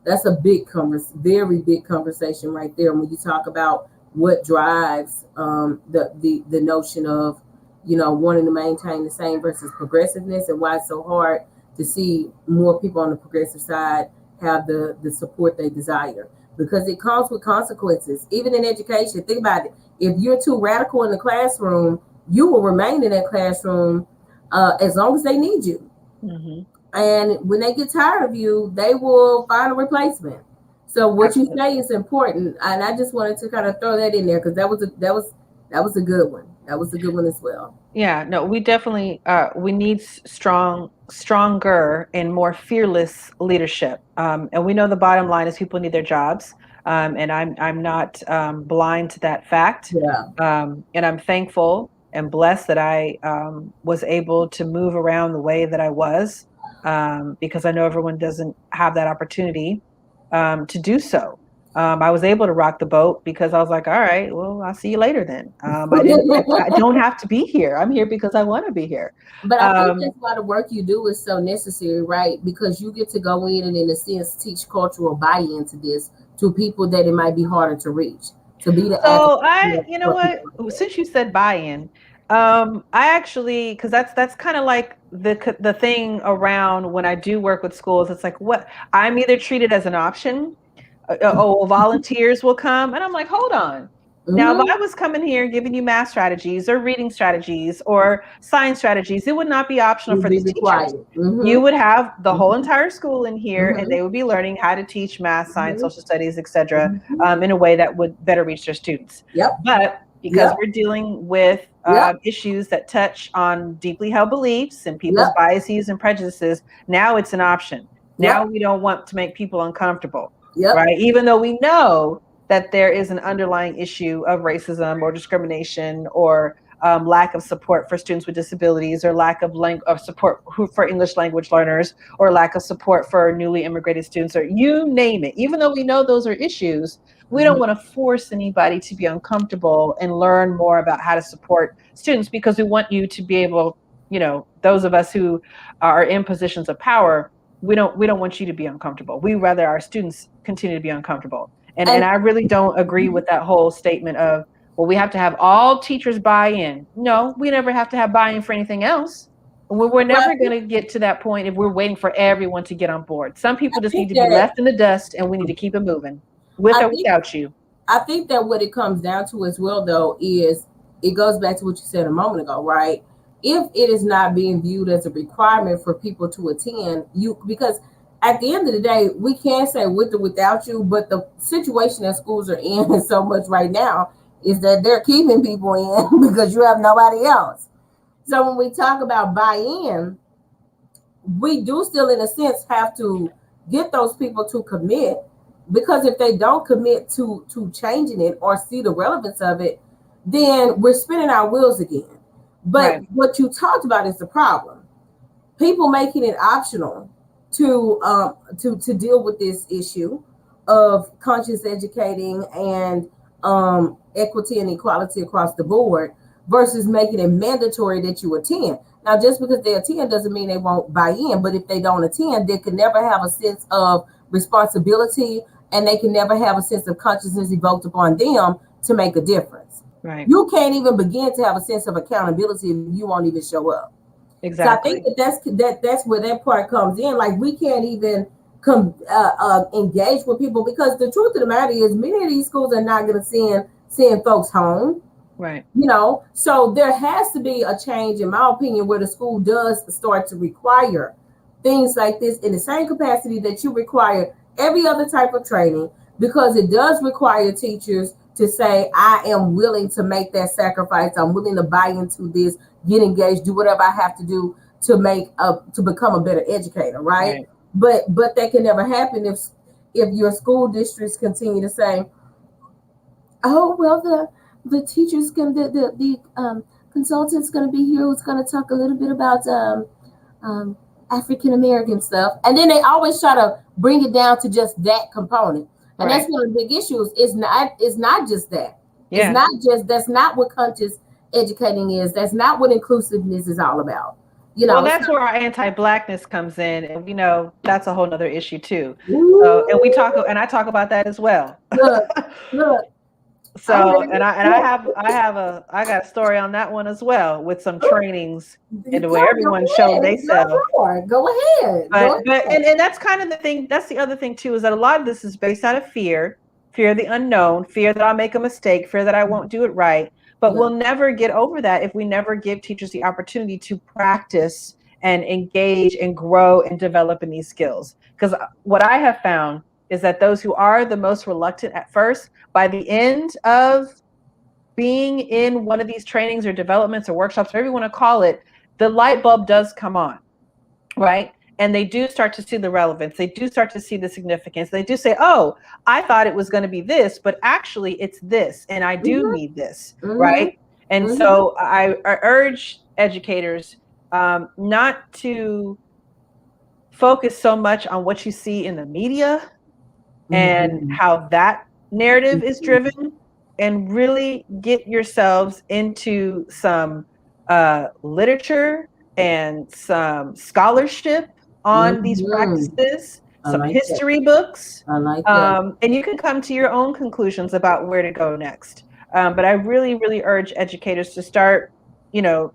That's a very big conversation right there. When you talk about what drives the notion of wanting to maintain the same versus progressiveness, and why it's so hard to see more people on the progressive side have the support they desire, because it comes with consequences. Even in education, think about it. If you're too radical in the classroom, you will remain in that classroom as long as they need you. And when they get tired of you, they will find a replacement. So what you say is important, and I just wanted to kind of throw that in there, because that was a good one. That was a good one as well. Yeah, no, we definitely we need stronger and more fearless leadership. And we know the bottom line is people need their jobs. And I'm not blind to that fact. And I'm thankful and blessed that I was able to move around the way that I was, because I know everyone doesn't have that opportunity to do so. I was able to rock the boat because I was like, all right, well, I'll see you later then. I don't have to be here. I'm here because I want to be here. But I think that's why the work you do is so necessary, right? Because you get to go in and, in a sense, teach cultural buy-in to this to people that it might be harder to reach. To be the you know what? Since you said buy-in, I actually, because that's kind of like the thing around when I do work with schools. It's like, what I'm either treated as an option. Volunteers will come, and I'm like, hold on. Now, if I was coming here giving you math strategies or reading strategies or science strategies, it would not be optional for the teachers. You would have the whole entire school in here, and they would be learning how to teach math, science, social studies, etc., in a way that would better reach their students. But because we're dealing with issues that touch on deeply held beliefs and people's biases and prejudices, now it's an option. Now we don't want to make people uncomfortable. Right. Even though we know that there is an underlying issue of racism or discrimination or lack of support for students with disabilities, or lack of support for English language learners, or lack of support for newly immigrated students, or you name it. Even though we know those are issues, we don't want to force anybody to be uncomfortable and learn more about how to support students, because we want you to be able, those of us who are in positions of power, we don't want you to be uncomfortable. We rather our students continue to be uncomfortable. And I really don't agree with that whole statement of, well, we have to have all teachers buy in. No, we never have to have buy-in for anything else. We're never going to get to that point if we're waiting for everyone to get on board. Some people just need to be left in the dust, and we need to keep it moving, with or without you. I think that what it comes down to as well, though, is it goes back to what you said a moment ago, right? If it is not being viewed as a requirement for people to attend, because at the end of the day, we can't say with or without you, but the situation that schools are in so much right now is that they're keeping people in because you have nobody else. So when we talk about buy-in, we do still, in a sense, have to get those people to commit, because if they don't commit to changing it or see the relevance of it, then we're spinning our wheels again. But Right. what you talked about is the problem. People making it optional to deal with this issue of conscious educating and equity and equality across the board, versus making it mandatory that you attend. Now, just because they attend doesn't mean they won't buy in, but if they don't attend, they can never have a sense of responsibility, and they can never have a sense of consciousness evoked upon them to make a difference. Right. You can't even begin to have a sense of accountability if you won't even show up. So I think Exactly. that's where that part comes in. Like, we can't even engage with people, because the truth of the matter is many of these schools are not going to send folks home. Right. So there has to be a change, in my opinion, where the school does start to require things like this in the same capacity that you require every other type of training, because it does require teachers to say, I am willing to make that sacrifice, I'm willing to buy into this, get engaged, do whatever I have to do to become a better educator, right? Right. But that can never happen if your school districts continue to say, oh well, the teachers going the consultant's going to be here who's going to talk a little bit about um, African American stuff, and then they always try to bring it down to just that component, and that's Right. one of the big issues. It's not just that. It's Yeah. not just That's not what conscious educating is. That's not what inclusiveness is all about. Well, It's that's not. where our anti-blackness comes in, and we know that's a whole nother issue too. So, and Ooh, I talk about that as well. look, look, I'm So, ready. and Look, I got a story on that one as well, with some trainings and go where everyone showed they self. go ahead, go ahead, go But ahead. and that's kind of the thing. That's the other thing too, is that a lot of this is based out of fear, fear of the unknown, fear that I'll make a mistake, fear that I won't do it right. But Yeah. we'll never get over that if we never give teachers the opportunity to practice and engage and grow and develop in these skills. Because what I have found is that those who are the most reluctant at first, by the end of being in one of these trainings or developments or workshops, whatever you want to call it, the light bulb does come on, right? And they do start to see the relevance. They do start to see the significance. They do say, oh, I thought it was going to be this, but actually it's this, and I do Mhm. need this, Mhm. right? And Mhm. so I urge educators not to focus so much on what you see in the media and Mhm. how that narrative is Mhm. driven, and really get yourselves into some literature and some scholarship on these Mhm. practices, I some like that. history books, I like that. and you can come to your own conclusions about where to go next. But I really, really urge educators to start,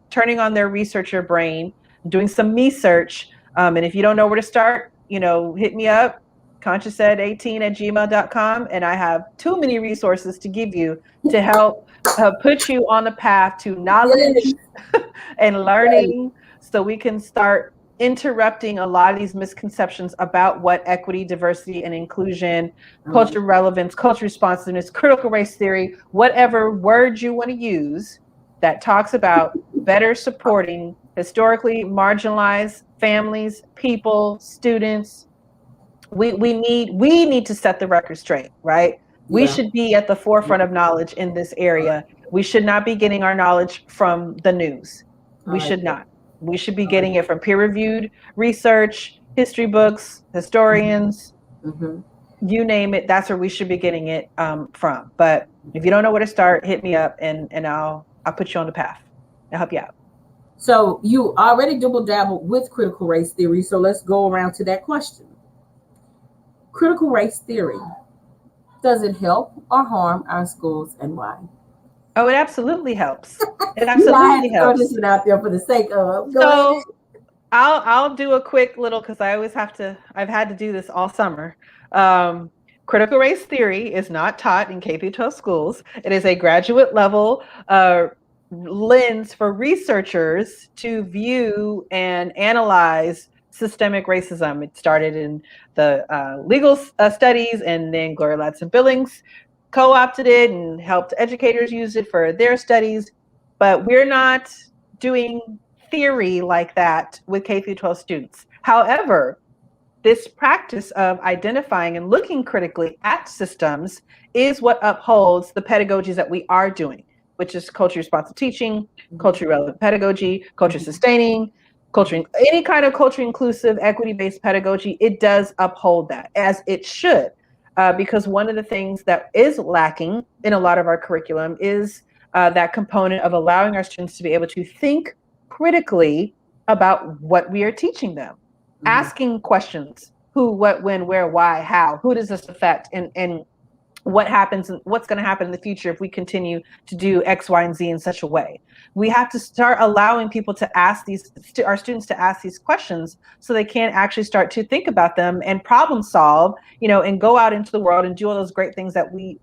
turning on their researcher brain, doing some me search. And if you don't know where to start, hit me up, conscioused18@gmail.com, and I have too many resources to give you to help put you on the path to knowledge Yes. and Yes. learning, so we can start interrupting a lot of these misconceptions about what equity, diversity, and inclusion, I like cultural relevance, cultural responsiveness, critical race theory, whatever word you want to use, that talks about better supporting historically marginalized families, people, students. We need to set the record straight, right? We Yeah. should be at the forefront of knowledge in this area. We should not be getting our knowledge from the news. I We like should that. not. We should be I like getting it from peer-reviewed research, history books, historians, that. Hmm. you name it. That's where we should be getting it from. But if you don't know where to start, hit me up, and I'll put you on the path. I'll help you out. So you already double dabbled with critical race theory. So let's go around to that question. Critical race theory, does it help or harm our schools, and why? Oh, it absolutely helps. It I had absolutely to throw this helps. one out there for the sake of. Go ahead. So I'll do a quick little, because I always have to. I've had to do this all summer. Um, Critical race theory is not taught in K through 12 schools. It is a graduate level lens for researchers to view and analyze systemic racism. It started in the legal studies, and then Gloria Ladson-Billings co-opted it and helped educators use it for their studies. But we're not doing theory like that with K through 12 students. However, this practice of identifying and looking critically at systems is what upholds the pedagogies that we are doing, which is culture responsive teaching, culture relevant pedagogy, culture sustaining, culture, any kind of culture inclusive, equity-based pedagogy. It does uphold that, as it should, because one of the things that is lacking in a lot of our curriculum is that component of allowing our students to be able to think critically about what we are teaching them. Asking questions: who, what, when, where, why, how, who does this affect, and what happens, and what's going to happen in the future if we continue to do X, Y, and Z in such a way. We have to start allowing people to ask our students to ask these questions, so they can actually start to think about them and problem solve, and go out into the world and do all those great things that we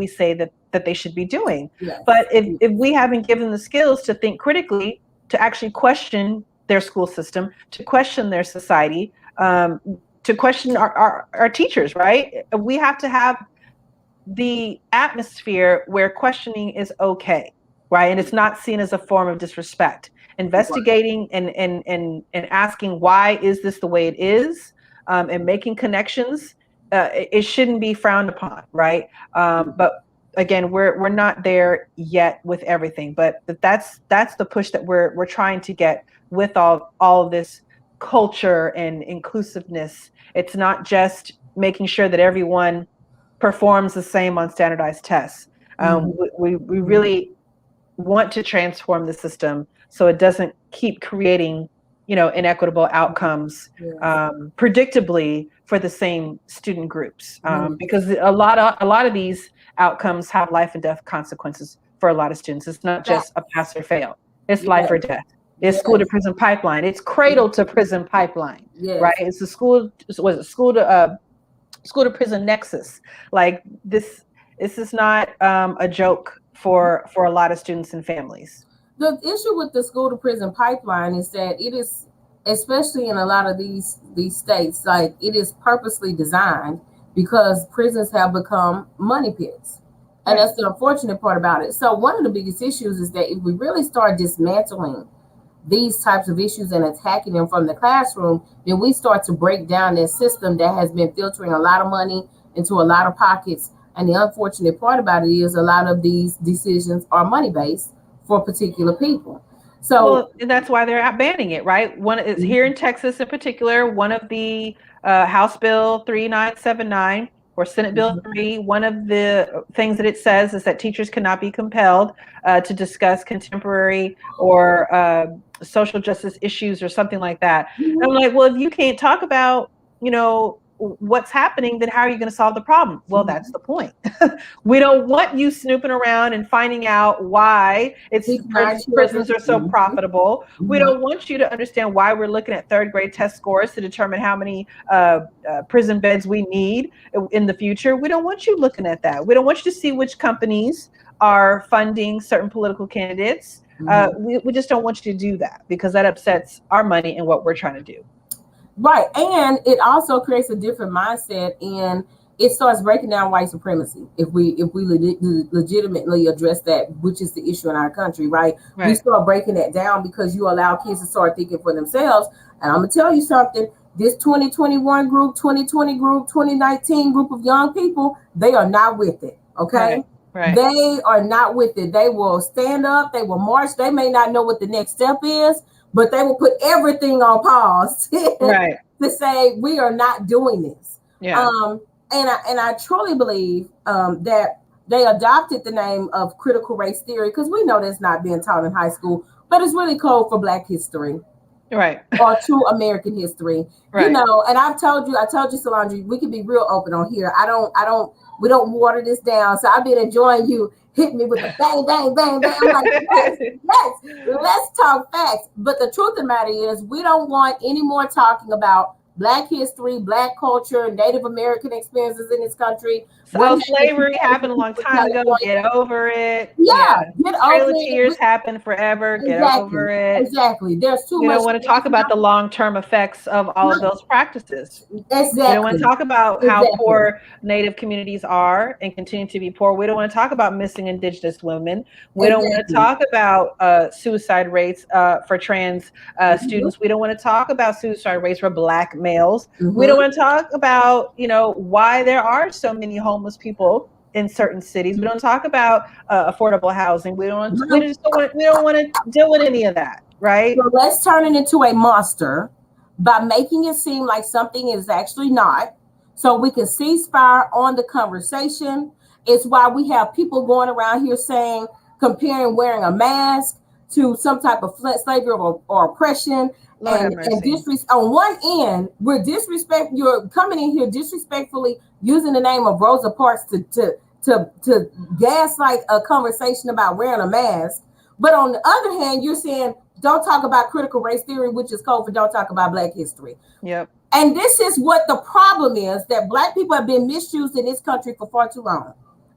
say that they should be doing. Yes. But if we haven't given the skills to think critically, to actually question their school system, to question their society, to question our teachers, right? We have to have the atmosphere where questioning is okay, right? And it's not seen as a form of disrespect. Investigating and asking, why is this the way it is, and making connections, it shouldn't be frowned upon, right? But again, we're not there yet with everything, but that's the push that we're trying to get with all of this culture and inclusiveness. It's not just making sure that everyone performs the same on standardized tests. We really want to transform the system so it doesn't keep creating, inequitable outcomes, predictably for the same student groups, because a lot of these outcomes have life and death consequences for a lot of students. It's not just a pass or fail. It's life or death. It's school to prison pipeline. It's cradle to prison pipeline, right? It's the school to prison nexus. Like this is not a joke for a lot of students and families. The issue with the school to prison pipeline is that it is, especially in a lot of these states, like it is purposely designed because prisons have become money pits. And that's the unfortunate part about it. So one of the biggest issues is that if we really start dismantling these types of issues and attacking them from the classroom, then we start to break down that system that has been filtering a lot of money into a lot of pockets. And the unfortunate part about it is a lot of these decisions are money-based for particular people. So and that's why they're banning it, right? One is here in Texas in particular, one of the House Bill 3979 or Senate Bill 3, one of the things that it says is that teachers cannot be compelled to discuss contemporary or social justice issues or something like that. And I'm like, well, if you can't talk about, what's happening, then how are you going to solve the problem? Well, that's the point. We don't want you snooping around and finding out why prisons are so profitable. We don't want you to understand why we're looking at third grade test scores to determine how many prison beds we need in the future. We don't want you looking at that. We don't want you to see which companies are funding certain political candidates. We just don't want you to do that, because that upsets our money and what we're trying to do. Right. And it also creates a different mindset, and it starts breaking down white supremacy. If we legitimately address that, which is the issue in our country, right? We start breaking that down because you allow kids to start thinking for themselves. And I'm going to tell you something, this 2021 group, 2020 group, 2019 group of young people, they are not with it. Okay. Right. They are not with it. They will stand up. They will march. They may not know what the next step is, but they will put everything on pause to say we are not doing this. Yeah. And I truly believe that they adopted the name of critical race theory because we know that's not being taught in high school, but it's really code for Black history, right? Or true American history, right. And I told you, Salandra, we can be real open on here. We don't water this down. So I've been enjoying you hit me with a bang, bang, bang, bang. I'm like, let's talk facts. But the truth of the matter is we don't want any more talking about Black history, Black culture, Native American experiences in this country. What So happened to slavery happened a slavery long in time ago. Get California? over it. Yeah. Yeah, get over Trail of it. Tears happened forever. Get over Exactly, it. exactly. There's too We much don't want to talk about the long-term effects of all of those practices. We don't want to exactly, talk about how exactly, poor Native communities are and continue to be poor. We don't want to talk about missing Indigenous women. We don't want to exactly. talk about suicide rates for trans Hmm. students. We don't want to talk about suicide rates for Black males. We don't Hmm. want to talk about, why there are so many homeless people in certain cities. We don't talk about affordable housing. We Well, just don't want to deal with any of that, right? so let's turn it into a monster by making it seem like something is actually not. So we can cease fire on the conversation. It's why we have people going around here saying, comparing wearing a mask to some type of slavery or oppression. Lord have And mercy. on one end, you're coming in here disrespectfully using the name of Rosa Parks to gaslight a conversation about wearing a mask. But on the other hand, you're saying don't talk about critical race theory, which is code for don't talk about Black history. Yep. And this is what the problem is, that Black people have been misused in this country for far too long.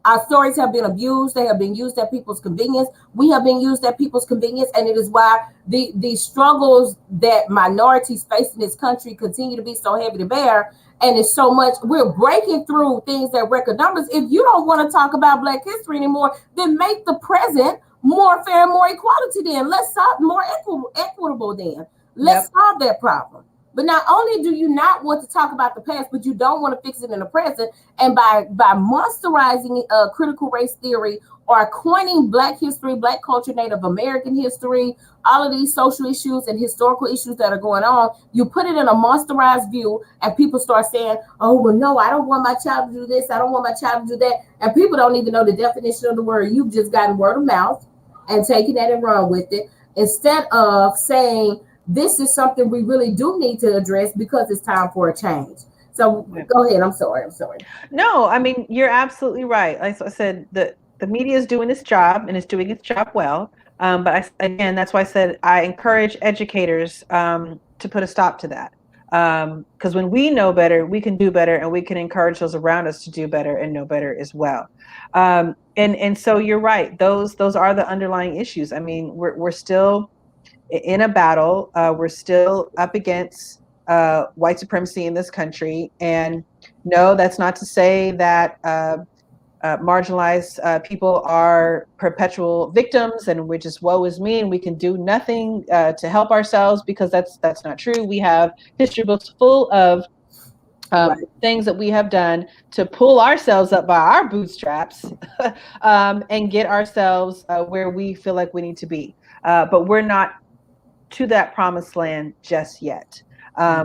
Our stories have been abused. They have been used at people's convenience. We have been used at people's convenience. And it is why the struggles that minorities face in this country continue to be so heavy to bear. And it's so much, we're breaking through things that record numbers. If you don't want to talk about Black history anymore, then make the present more fair, more equality. Then let's solve more equitable. Then let's Yep. solve that problem. But not only do you not want to talk about the past, but you don't want to fix it in the present. And by monsterizing critical race theory or coining Black history, Black culture, Native American history, all of these social issues and historical issues that are going on, you put it in a monsterized view, and people start saying, "Oh well, no, I don't want my child to do this. I don't want my child to do that." And people don't even know the definition of the word. You've just gotten word of mouth and taking that and run with it instead of saying, this is something we really do need to address because it's time for a change. So Yep. go ahead. I'm sorry. I'm sorry. No, I mean, you're absolutely right. Like I said, the media is doing its job and it's doing its job well. But again, that's why I said I encourage educators to put a stop to that. Because when we know better, we can do better, and we can encourage those around us to do better and know better as well. And so you're right. Those are the underlying issues. I mean, we're still in a battle. We're still up against white supremacy in this country. And no, that's not to say that marginalized people are perpetual victims and we're just woe is me and we can do nothing to help ourselves, because that's not true. We have history books full of Right. things that we have done to pull ourselves up by our bootstraps and get ourselves where we feel like we need to be. But we're not to that promised land just yet.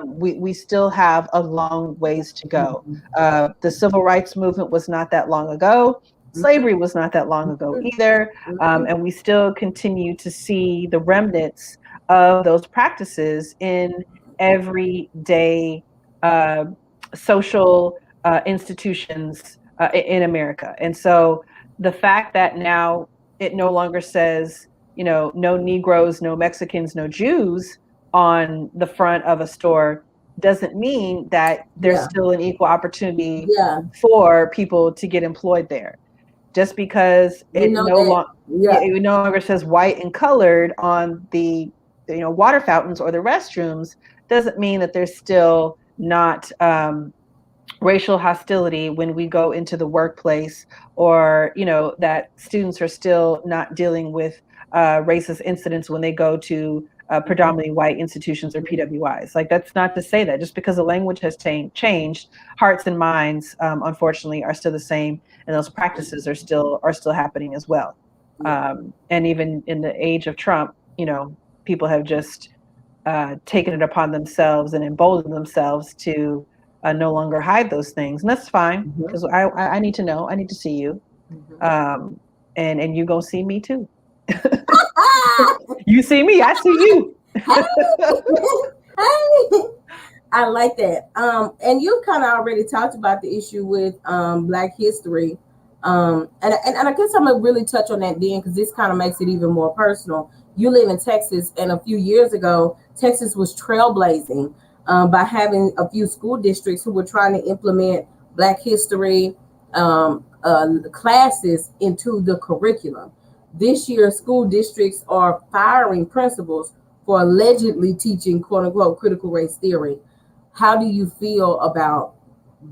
We still have a long ways to go. Mhm. The civil rights movement was not that long ago. Mhm. Slavery was not that long ago either. Mhm. And we still continue to see the remnants of those practices in everyday social institutions in America. And so the fact that now it no longer says, no Negroes, no Mexicans, no Jews on the front of a store doesn't mean that there's Yeah. still an equal opportunity Yeah. for people to get employed there. Just because We know that. Yeah. it no longer says white and colored on the water fountains or the restrooms doesn't mean that there's still not racial hostility when we go into the workplace, or that students are still not dealing with racist incidents when they go to predominantly white institutions or PWIs. Like, that's not to say that just because the language has changed, hearts and minds, unfortunately, are still the same, and those practices are still happening as well. Yeah. And even in the age of Trump, people have just taken it upon themselves and emboldened themselves to no longer hide those things, and that's fine, Mhm. because I need to know, I need to see you, Mhm. um, and you gonna see me too. Ah! You see me, I see you. Hey! Hey! I like that. And you kind of already talked about the issue with Black history. And I guess I'm gonna really touch on that then, because this kind of makes it even more personal. You live in Texas, and a few years ago, Texas was trailblazing by having a few school districts who were trying to implement Black history classes into the curriculum. This year, school districts are firing principals for allegedly teaching "quote unquote" critical race theory. How do you feel about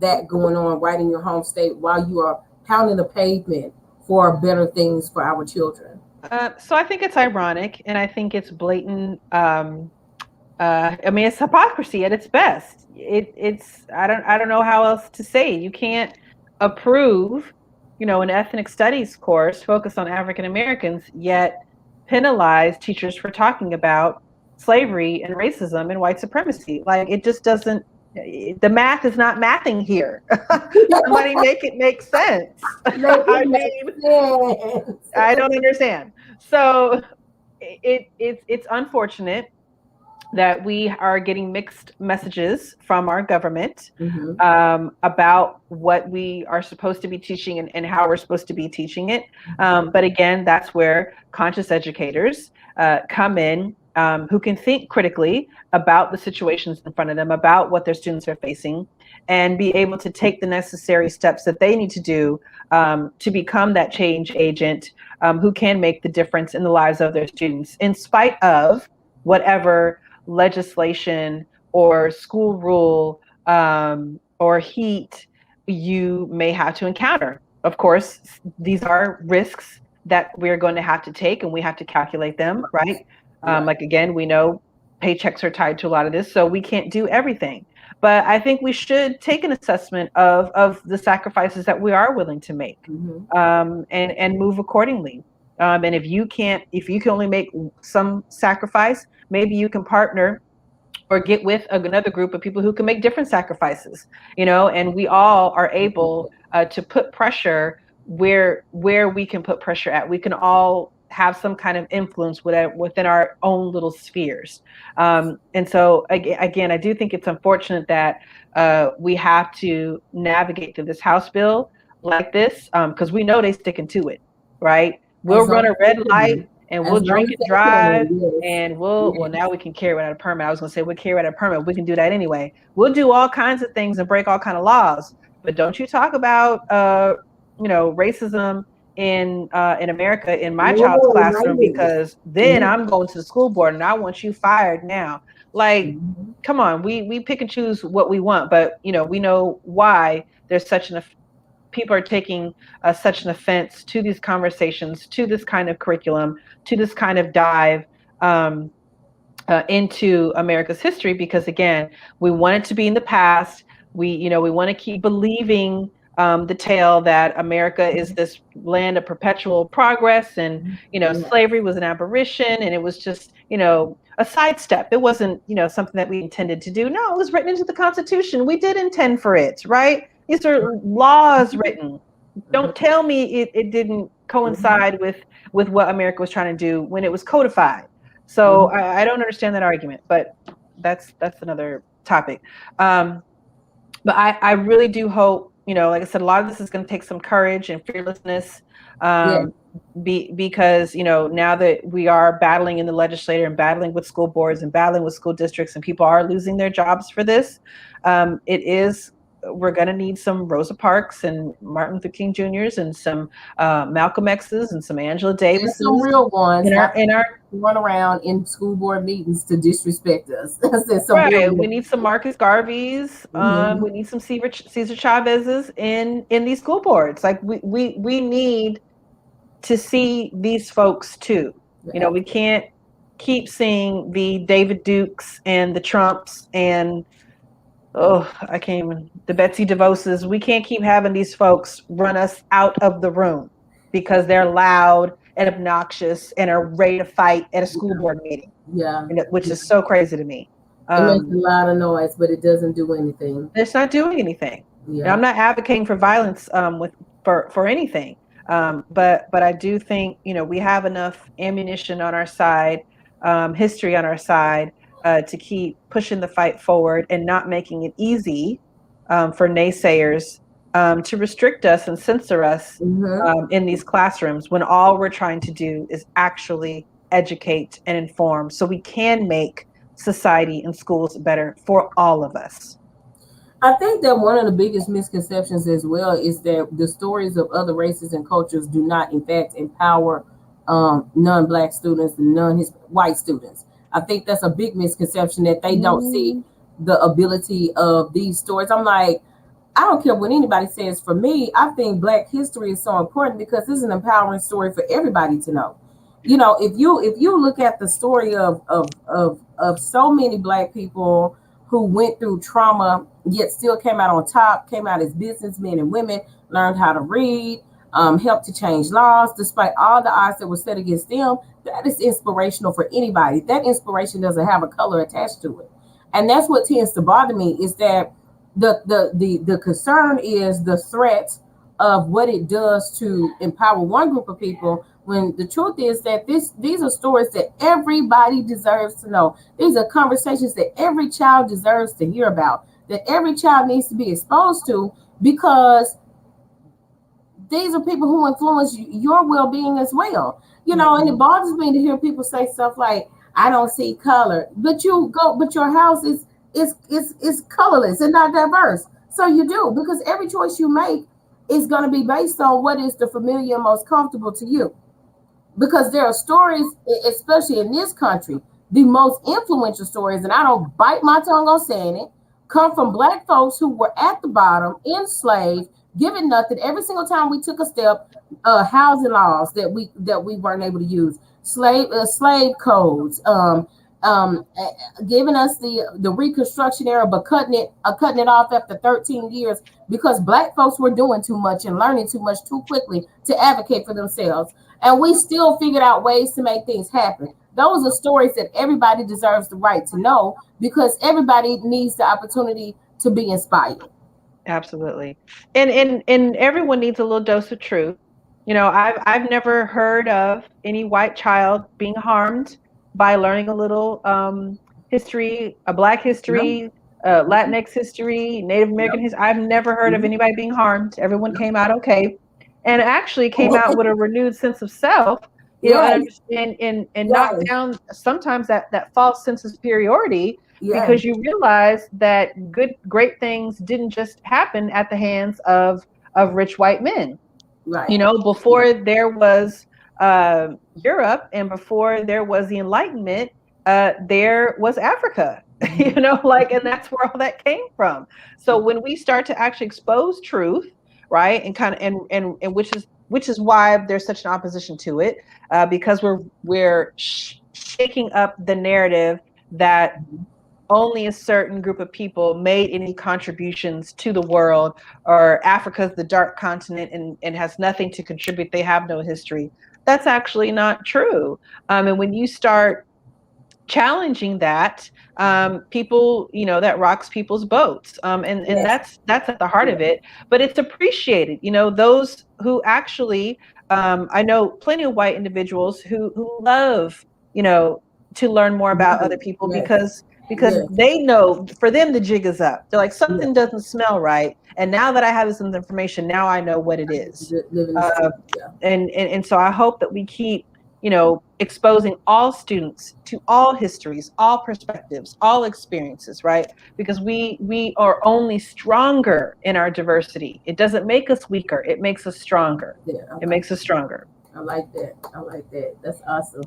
that going on right in your home state while you are pounding the pavement for better things for our children? So I think it's ironic, and I think it's blatant. I mean, it's hypocrisy at its best. It's I don't know how else to say. You can't approve, an ethnic studies course focused on African Americans, yet penalize teachers for talking about slavery and racism and white supremacy. Like it just doesn't. The math is not mathing here. Somebody make it make sense. Make I it mean, make sense. I don't understand. So it's unfortunate that we are getting mixed messages from our government Mm-hmm. about what we are supposed to be teaching and how we're supposed to be teaching it. But again, that's where conscious educators come in, who can think critically about the situations in front of them, about what their students are facing, and be able to take the necessary steps that they need to do to become that change agent who can make the difference in the lives of their students, in spite of whatever legislation or school rule or heat you may have to encounter. Of course, these are risks that we're going to have to take, and we have to calculate them, right? Right. Like again, we know paychecks are tied to a lot of this, so we can't do everything. But I think we should take an assessment of the sacrifices that we are willing to make, Mm-hmm. and move accordingly. And if you can only make some sacrifice, maybe you can partner or get with another group of people who can make different sacrifices, and we all are able to put pressure where we can put pressure at. We can all have some kind of influence within our own little spheres. And so again, I do think it's unfortunate that we have to navigate through this House bill like this, because we know they sticking to it, right? We'll As long run a as red they light can. and we'll As long drink as and they drive, can, yes. and well, Yes. now we can carry without a permit. I was going to say we'll carry without a permit. We can do that anyway. We'll do all kinds of things and break all kind of laws, but don't you talk about racism in America in my child's Oh, my classroom, goodness. because then Mm-hmm. I'm going to the school board and I want you fired now. Like, Mm-hmm. come on, we pick and choose what we want, but we know why there's such an people are taking such an offense to these conversations, to this kind of curriculum, to this kind of dive um, into America's history, because again, we want it to be in the past. We want to keep believing the tale that America is this land of perpetual progress, and Yeah. slavery was an aberration, and it was just a sidestep. It wasn't something that we intended to do. No, it was written into the Constitution. We did intend for it, right? These are laws written. Don't tell me it didn't Mm-hmm. coincide with what America was trying to do when it was codified. So Mm-hmm. I don't understand that argument, but that's another topic. Um, but I really do hope, like I said, a lot of this is going to take some courage and fearlessness, Yeah. um, because now that we are battling in the legislature and battling with school boards and battling with school districts, and people are losing their jobs for this, it is we're going to need some Rosa Parks and Martin Luther King Juniors and some Malcolm X's and some Angela And some Davises real ones, in not our run around in school board meetings to disrespect us. I said some real right. We ones. need some Marcus Garveys. Mm-hmm. We need some Cesar Chavez's in these school boards. Like we need to see these folks too. Yeah. We can't keep seeing the David Dukes and the Trumps and I can't even the Betsy DeVoses. We can't keep having these folks run us out of the room because they're loud and obnoxious and are ready to fight at a school board meeting, Yeah. which Yeah. is so crazy to me. It makes a Um, lot of noise, but it doesn't do anything. it's not doing anything. Yeah. I'm not advocating for violence for anything. But I do think we have enough ammunition on our side, history on our side, to keep pushing the fight forward and not making it easy for naysayers to restrict us and censor us Mm-hmm. in these classrooms, when all we're trying to do is actually educate and inform, so we can make society and schools better for all of us. I think that one of the biggest misconceptions as well is that the stories of other races and cultures do not, in fact, empower non-black students and non-white students. I think that's a big misconception that they don't see Mm, the ability of these stories. I'm like, I don't care what anybody says. For me, I think Black history is so important because this is an empowering story for everybody to know. You know, if you look at the story of so many Black people who went through trauma yet still came out on top, came out as businessmen and women, learned how to read, helped to change laws despite all the odds that were set against them. That is inspirational for anybody. That inspiration doesn't have a color attached to it, and that's what tends to bother me is that the concern is the threat of what it does to empower one group of people when the truth is that these are stories that everybody deserves to know. These are conversations that every child deserves to hear about, that every child needs to be exposed to, because these are people who influence your well-being as well. You know, and it mhm. bothers me to hear people say stuff like, I don't see color. But your house is colorless and not diverse. So you do, because every choice you make is going to be based on what is the familiar and most comfortable to you, because there are stories, especially in this country, the most influential stories, and I don't bite my tongue on saying it, come from Black folks who were at the bottom, enslaved, given nothing. Every single time we took a step, housing laws that we weren't able to use, slave codes, giving us the Reconstruction era, but cutting it off after 13 years because Black folks were doing too much and learning too much too quickly to advocate for themselves, and we still figured out ways to make things happen. Those are stories that everybody deserves the right to know because everybody needs the opportunity to be inspired. Absolutely. And everyone needs a little dose of truth. I've never heard of any white child being harmed by learning a little history, a Black No, history, Latinx history, Native American no, history. I've never heard of mhm, anybody being harmed. Everyone no. came out okay, and actually came out with a renewed sense of self. And Yes, understand and knock yes, down sometimes that false sense of superiority, yes, because you realize that great things didn't just happen at the hands of rich white men. right. Before there was Europe and before there was the Enlightenment, there was Africa. Mhm. And that's where all that came from. So when we start to actually expose truth, right, and kind of and which is why there's such an opposition to it, because we're shaking up the narrative that only a certain group of people made any contributions to the world, or Africa's the dark continent and has nothing to contribute. They have no history. That's actually not true. And when you start challenging that, people, that rocks people's boats. And Yes, that's at the heart of yes, it. But it's appreciated. Those who actually, I know plenty of white individuals who love, you know, to learn more about other people, yes, because yes, they know for them the jig is up. They're like, yes. something doesn't smell right, and now that I have this information, now I know what it is. Living this Uh, truth. Yeah, and so I hope that we keep, exposing all students to all histories, all perspectives, all experiences, right? Because we are only stronger in our diversity. It doesn't make us weaker, it makes us stronger. yeah. I It like makes us stronger. I like that. I like that. That's awesome.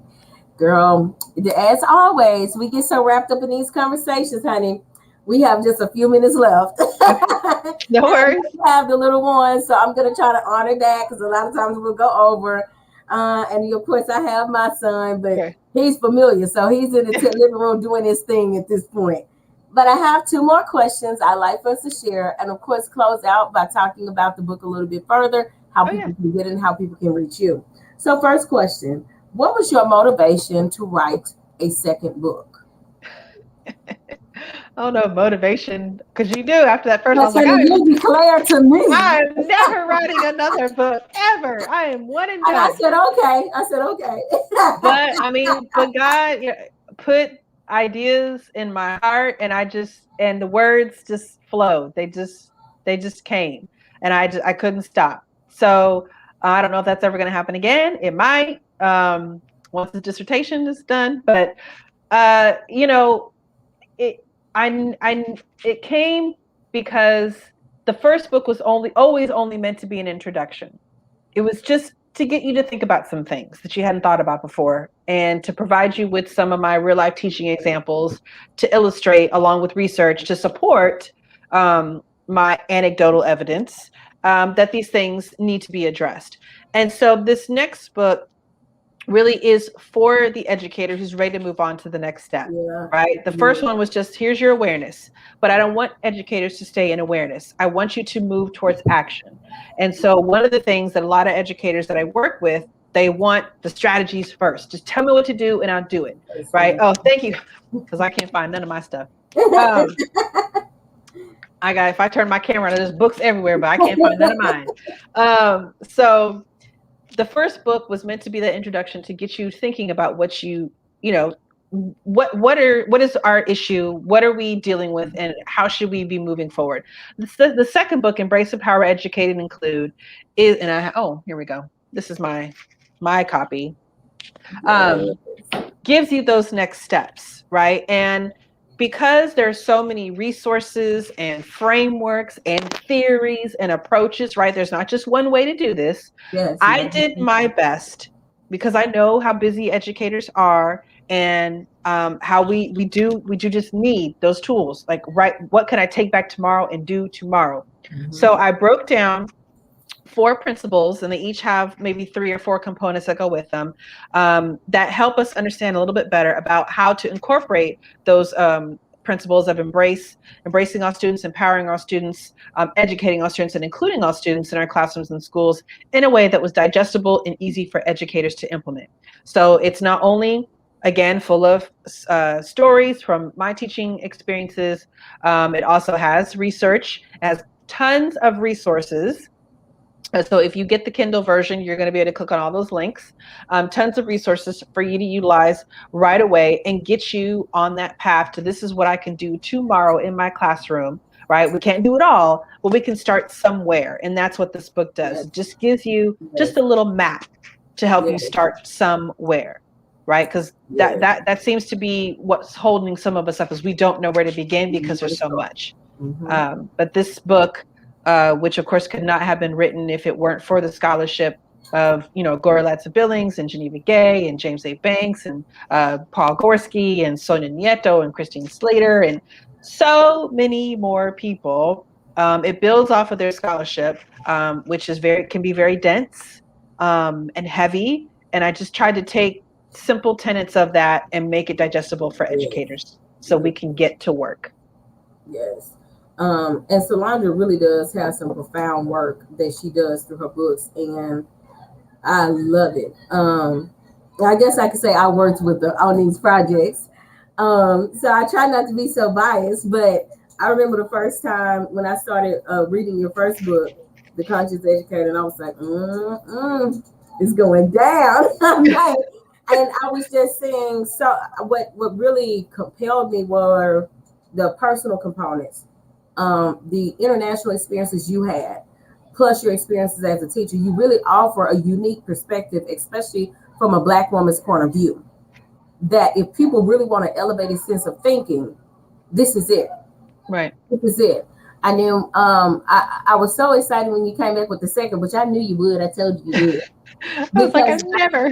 Girl, as always, we get so wrapped up in these conversations, honey. We have just a few minutes left. Okay, no And I know worries. you have the little ones, so I'm going to try to honor that because a lot of times we'll go over. And of course, I have my son, but Okay. he's familiar. So he's in the living room doing his thing at this point. But I have two more questions I'd like for us to share. And of course, close out by talking about the book a little bit further, how Oh yeah. people can get it and how people can reach you. So, first question, what was your motivation to write a second book? Oh no, motivation. Because you do, after that first, I was That's like, when you declare to me. I'm never writing another book ever. I am one and And I done. said, okay. I said, okay. But I mean, but God, put ideas in my heart, and and the words just flowed. They just came, and I couldn't stop. So I don't know if that's ever going to happen again. It might, once the dissertation is done, but it I it came because the first book was always only meant to be an introduction. It was just to get you to think about some things that you hadn't thought about before and to provide you with some of my real life teaching examples to illustrate, along with research to support my anecdotal evidence that these things need to be addressed. And so this next book really is for the educator who's ready to move on to the next step. Yeah. Right. The first one was just, here's your awareness, but I don't want educators to stay in awareness. I want you to move towards action. And so one of the things that a lot of educators that I work with, they want the strategies first. Just tell me what to do and I'll do it. Right. Oh, thank you. Because I can't find none of my stuff. If I turn my camera on, there's books everywhere, but I can't find none of mine. So the first book was meant to be that introduction to get you thinking about what what is our issue, what are we dealing with, and how should we be moving forward. The second book, Embrace, Empower, Educate, and Include, is, and here we go. This is my copy. Gives you those next steps, right? And because there's so many resources and frameworks and theories and approaches, right? There's not just one way to do this. Yes, I did my best because I know how busy educators are and how we just need those tools. Like, right, what can I take back tomorrow and do tomorrow? Mm-hmm. So I broke down 4 principles, and they each have maybe 3 or 4 components that go with them that help us understand a little bit better about how to incorporate those principles of embracing our students, empowering our students, educating our students, and including our students in our classrooms and schools in a way that was digestible and easy for educators to implement. So it's not only, again, full of stories from my teaching experiences, it also has research, has tons of resources. So if you get the Kindle version, you're going to be able to click on all those links, tons of resources for you to utilize right away and get you on that path to, this is what I can do tomorrow in my classroom, right? We can't do it all, but we can start somewhere. And that's what this book does. Yes. It just gives you just a little map to help you start somewhere, right? Because that seems to be what's holding some of us up, is we don't know where to begin because there's so much. Mm-hmm. But this book, which of course could not have been written if it weren't for the scholarship of, Gloria Latza-Billings and Geneva Gay and James A. Banks and Paul Gorski and Sonia Nieto and Christine Slater and so many more people. It builds off of their scholarship, which is can be very dense and heavy. And I just tried to take simple tenets of that and make it digestible for educators so we can get to work. Yes. And Salandra really does have some profound work that she does through her books, and I love it. I guess I could say I worked with her on these projects. So I try not to be so biased, but I remember the first time when I started reading your first book, The Conscious Educator, and I was like, it's going down. And I was just saying, so what really compelled me were the personal components. The international experiences you had, plus your experiences as a teacher. You really offer a unique perspective, especially from a Black woman's point of view, that if people really want to elevate a sense of thinking, this is it. Right. This is it. And then I was so excited when you came back with the second, which I knew you would. I told you you would. I was like, I've never.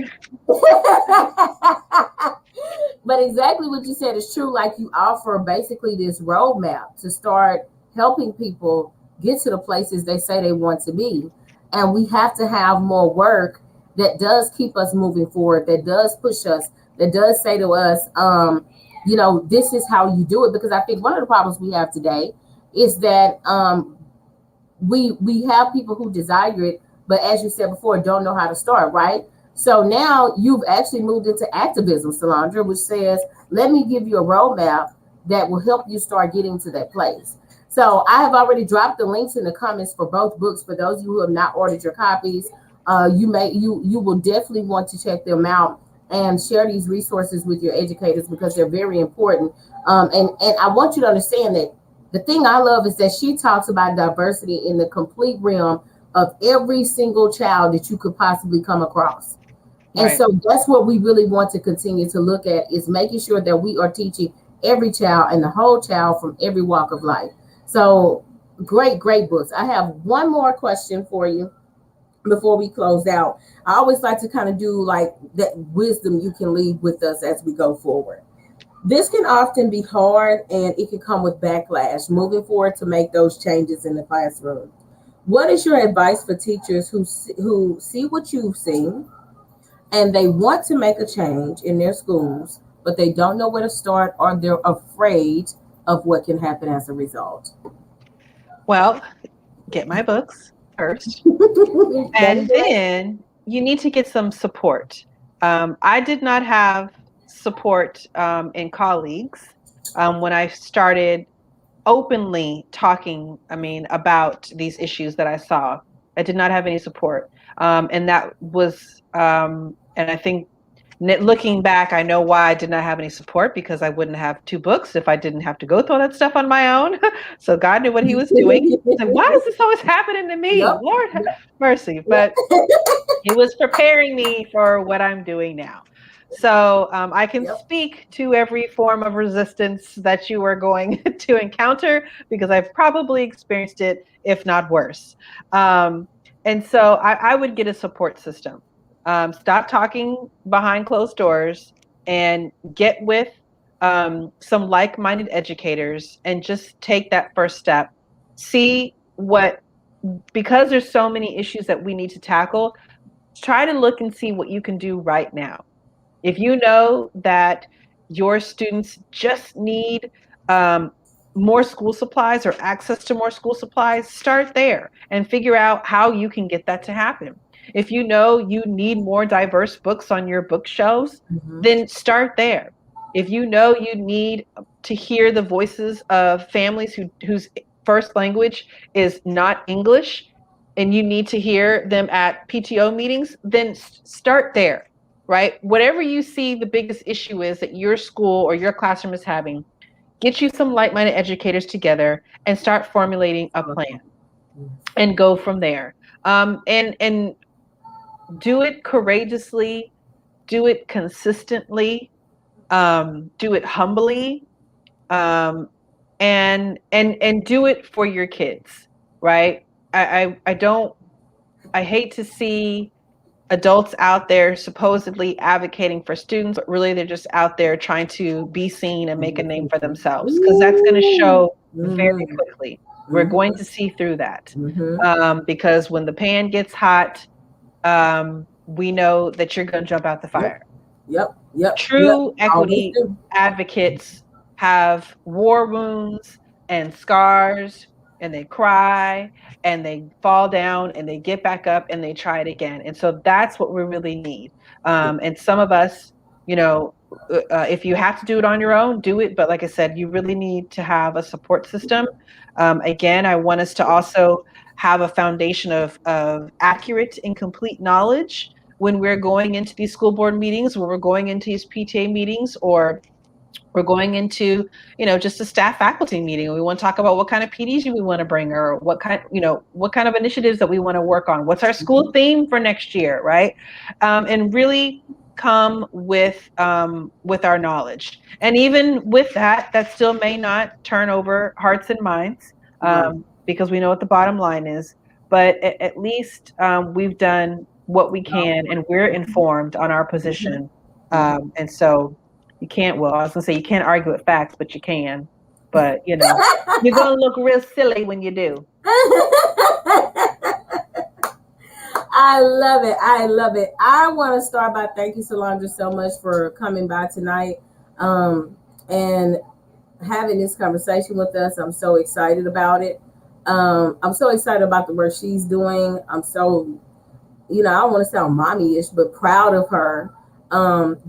But exactly what you said is true. Like, you offer basically this roadmap to start helping people get to the places they say they want to be. And we have to have more work that does keep us moving forward, that does push us, that does say to us, this is how you do it. Because I think one of the problems we have today is that we have people who desire it, but as you said before, don't know how to start, right? So now you've actually moved into activism, Salandra, which says, let me give you a roadmap that will help you start getting to that place. So I have already dropped the links in the comments for both books. For those of you who have not ordered your copies, you will definitely want to check them out and share these resources with your educators, because they're very important. And I want you to understand that the thing I love is that she talks about diversity in the complete realm of every single child that you could possibly come across. And so that's what we really want to continue to look at, is making sure that we are teaching every child and the whole child from every walk of life. So great, great books. I have one more question for you before we close out. I always like to kind of do like that wisdom you can leave with us as we go forward. This can often be hard and it can come with backlash moving forward to make those changes in the classroom. What is your advice for teachers who see what you've seen and they want to make a change in their schools, but they don't know where to start or they're afraid of what can happen as a result? Well, get my books first, That and is right. then you need to get some support. I did not have support in colleagues when I started openly talking, I mean, about these issues that I saw. I did not have any support. And that was, and I think looking back, I know why I did not have any support, because I wouldn't have two books if I didn't have to go through all that stuff on my own. So God knew what he was doing. He's like, why is this always happening to me? Yep. Lord have Yep. mercy. But Yep. he was preparing me for what I'm doing now. So I can Yep. speak to every form of resistance that you are going to encounter, because I've probably experienced it, if not worse. Um, and so I would get a support system. Stop talking behind closed doors and get with some like-minded educators and just take that first step. See what, because there's so many issues that we need to tackle, try to look and see what you can do right now. If you know that your students just need um, more school supplies or access to more school supplies, start there and figure out how you can get that to happen. If you know you need more diverse books on your bookshelves, Mm-hmm. then start there. If you know you need to hear the voices of families whose first language is not English, and you need to hear them at PTO meetings, then start there, right? Whatever you see the biggest issue is that your school or your classroom is having, get you some like-minded educators together and start formulating a plan Awesome. Yes. and go from there. And do it courageously, do it consistently, do it humbly, um, and do it for your kids, right? I don't, I hate to see adults out there supposedly advocating for students, but really they're just out there trying to be seen and make a name for themselves, because that's going to Ooh. show very Mm-hmm. quickly. We're going Mm-hmm. to see through that, Mm-hmm. because when the pan gets hot, we know that you're going to jump out the Yep. fire. Yep. Yep. Yep. True Always equity do. advocates have war wounds and scars, and they cry and they fall down and they get back up and they try it again. And so that's what we really need. And some of us, you know, if you have to do it on your own, do it. But like I said, you really need to have a support system. Again, I want us to also have a foundation of accurate and complete knowledge when we're going into these school board meetings, when we're going into these PTA meetings, or we're going into, just a staff faculty meeting. We want to talk about what kind of PDs we want to bring, or what kind of initiatives that we want to work on. What's our school theme for next year, right? And really come with our knowledge. And even with that, that still may not turn over hearts and minds, Right. because we know what the bottom line is. But at least we've done what we No. can, and we're informed on our Mm-hmm. position. Mm-hmm. And so you can't, well, I was gonna say you can't argue with facts, but you can. But you're gonna look real silly when you do. I love it. I love it. I want to start by thank you, Salandra, so much for coming by tonight, and having this conversation with us. I'm so excited about it. I'm so excited about the work she's doing. I'm so, I don't want to sound mommy-ish, but proud of her.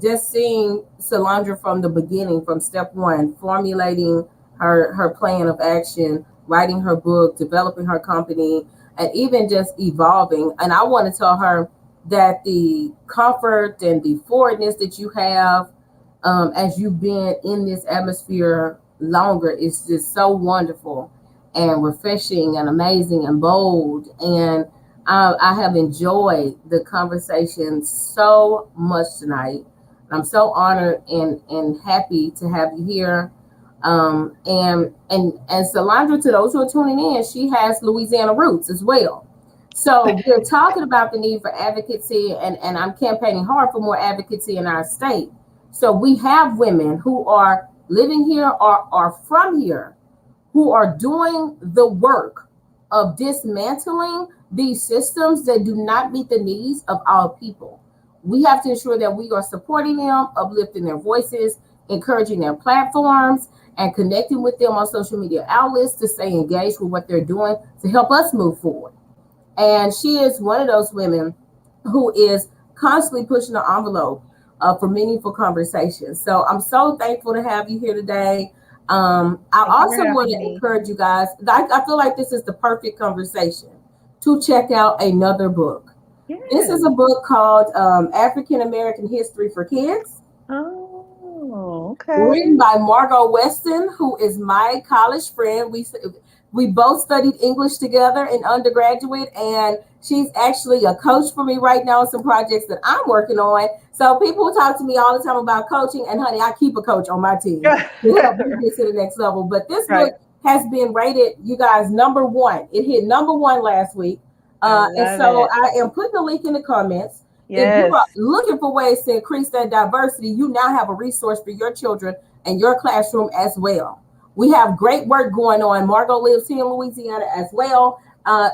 Just seeing Salandra from the beginning, from step one, formulating her plan of action, writing her book, developing her company, and even just evolving. And I want to tell her that the comfort and the forwardness that you have, as you've been in this atmosphere longer, is just so wonderful and refreshing and amazing and bold. And I have enjoyed the conversation so much tonight. I'm so honored and happy to have you here. And Salandra, to those who are tuning in, she has Louisiana roots as well. So we're talking about the need for advocacy, and I'm campaigning hard for more advocacy in our state. So we have women who are living here or are from here who are doing the work of dismantling these systems that do not meet the needs of our people. We have to ensure that we are supporting them, uplifting their voices, encouraging their platforms, and connecting with them on social media outlets to stay engaged with what they're doing to help us move forward. And she is one of those women who is constantly pushing the envelope for meaningful conversations. So I'm so thankful to have you here today. I Thank you for also want having to me. encourage you guys. I feel like this is the perfect conversation to check out another book. This is a Yes. book called African American History for Kids, Oh, okay. written by Margot Weston, who is my college friend. We both studied English together in undergraduate, and she's actually a coach for me right now on some projects that I'm working on. So people talk to me all the time about coaching, and honey, I keep a coach on my team to help me get to the next level. But this Right. book has been rated, you guys, number one. It hit number one last week. I And love so it. I am putting a link in the comments. If you are Yes. looking for ways to increase that diversity, you now have a resource for your children and your classroom as well. We have great work going on. Margot lives here in Louisiana as well.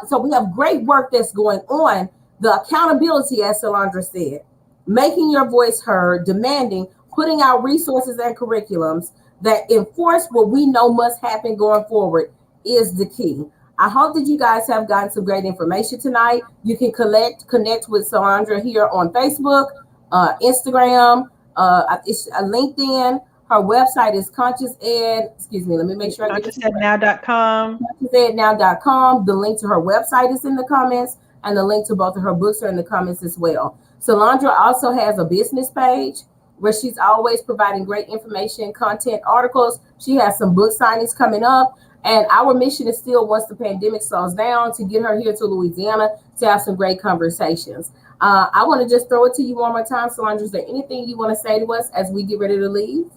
So we have great work that's going on. The accountability, as Salandra said, making your voice heard, demanding, putting out resources and curriculums that enforce what we know must happen going forward is the key. I hope that you guys have gotten some great information tonight. You can connect with Salandra here on Facebook, Instagram, LinkedIn. Her website is Conscious Ed. Excuse me, let me make sure I get this correct. ConsciousEdNow.com. ConsciousEdNow.com. The link to her website is in the comments, and the link to both of her books are in the comments as well. Salandra also has a business page where she's always providing great information, content, articles. She has some book signings coming up. And our mission is still, once the pandemic slows down, to get her here to Louisiana to have some great conversations. I want to just throw it to you one more time. Solandra, is there anything you want to say to us as we get ready to leave?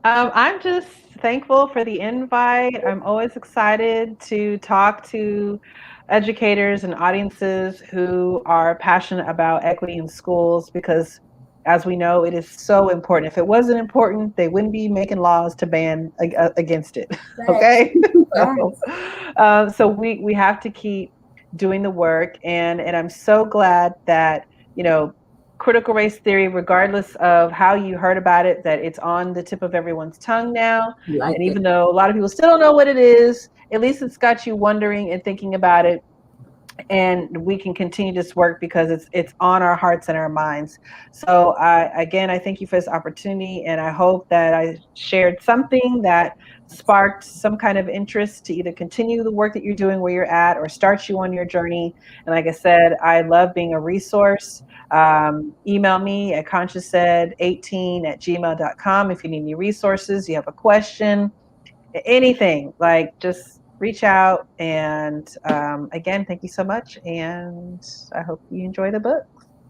I'm just thankful for the invite. I'm always excited to talk to educators and audiences who are passionate about equity in schools because, as we know, it is so important. If it wasn't important, they wouldn't be making laws to ban against it. Facts. Okay, so Facts. we have to keep doing the work, and I'm so glad that you know critical race theory, regardless of how you heard about it, that it's on the tip of everyone's tongue now. You like And that? even though a lot of people still don't know what it is, at least it's got you wondering and thinking about it, and we can continue this work because it's on our hearts and our minds. So I thank you for this opportunity, and I hope that I shared something that sparked some kind of interest to either continue the work that you're doing where you're at or start you on your journey. And like I said, I love being a resource. Email me at conscioused18@gmail.com if you need any resources, you have a question, anything, like just reach out. And again, thank you so much. And I hope you enjoy the book.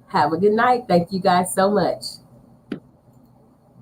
Have a good night. Thank you guys so much.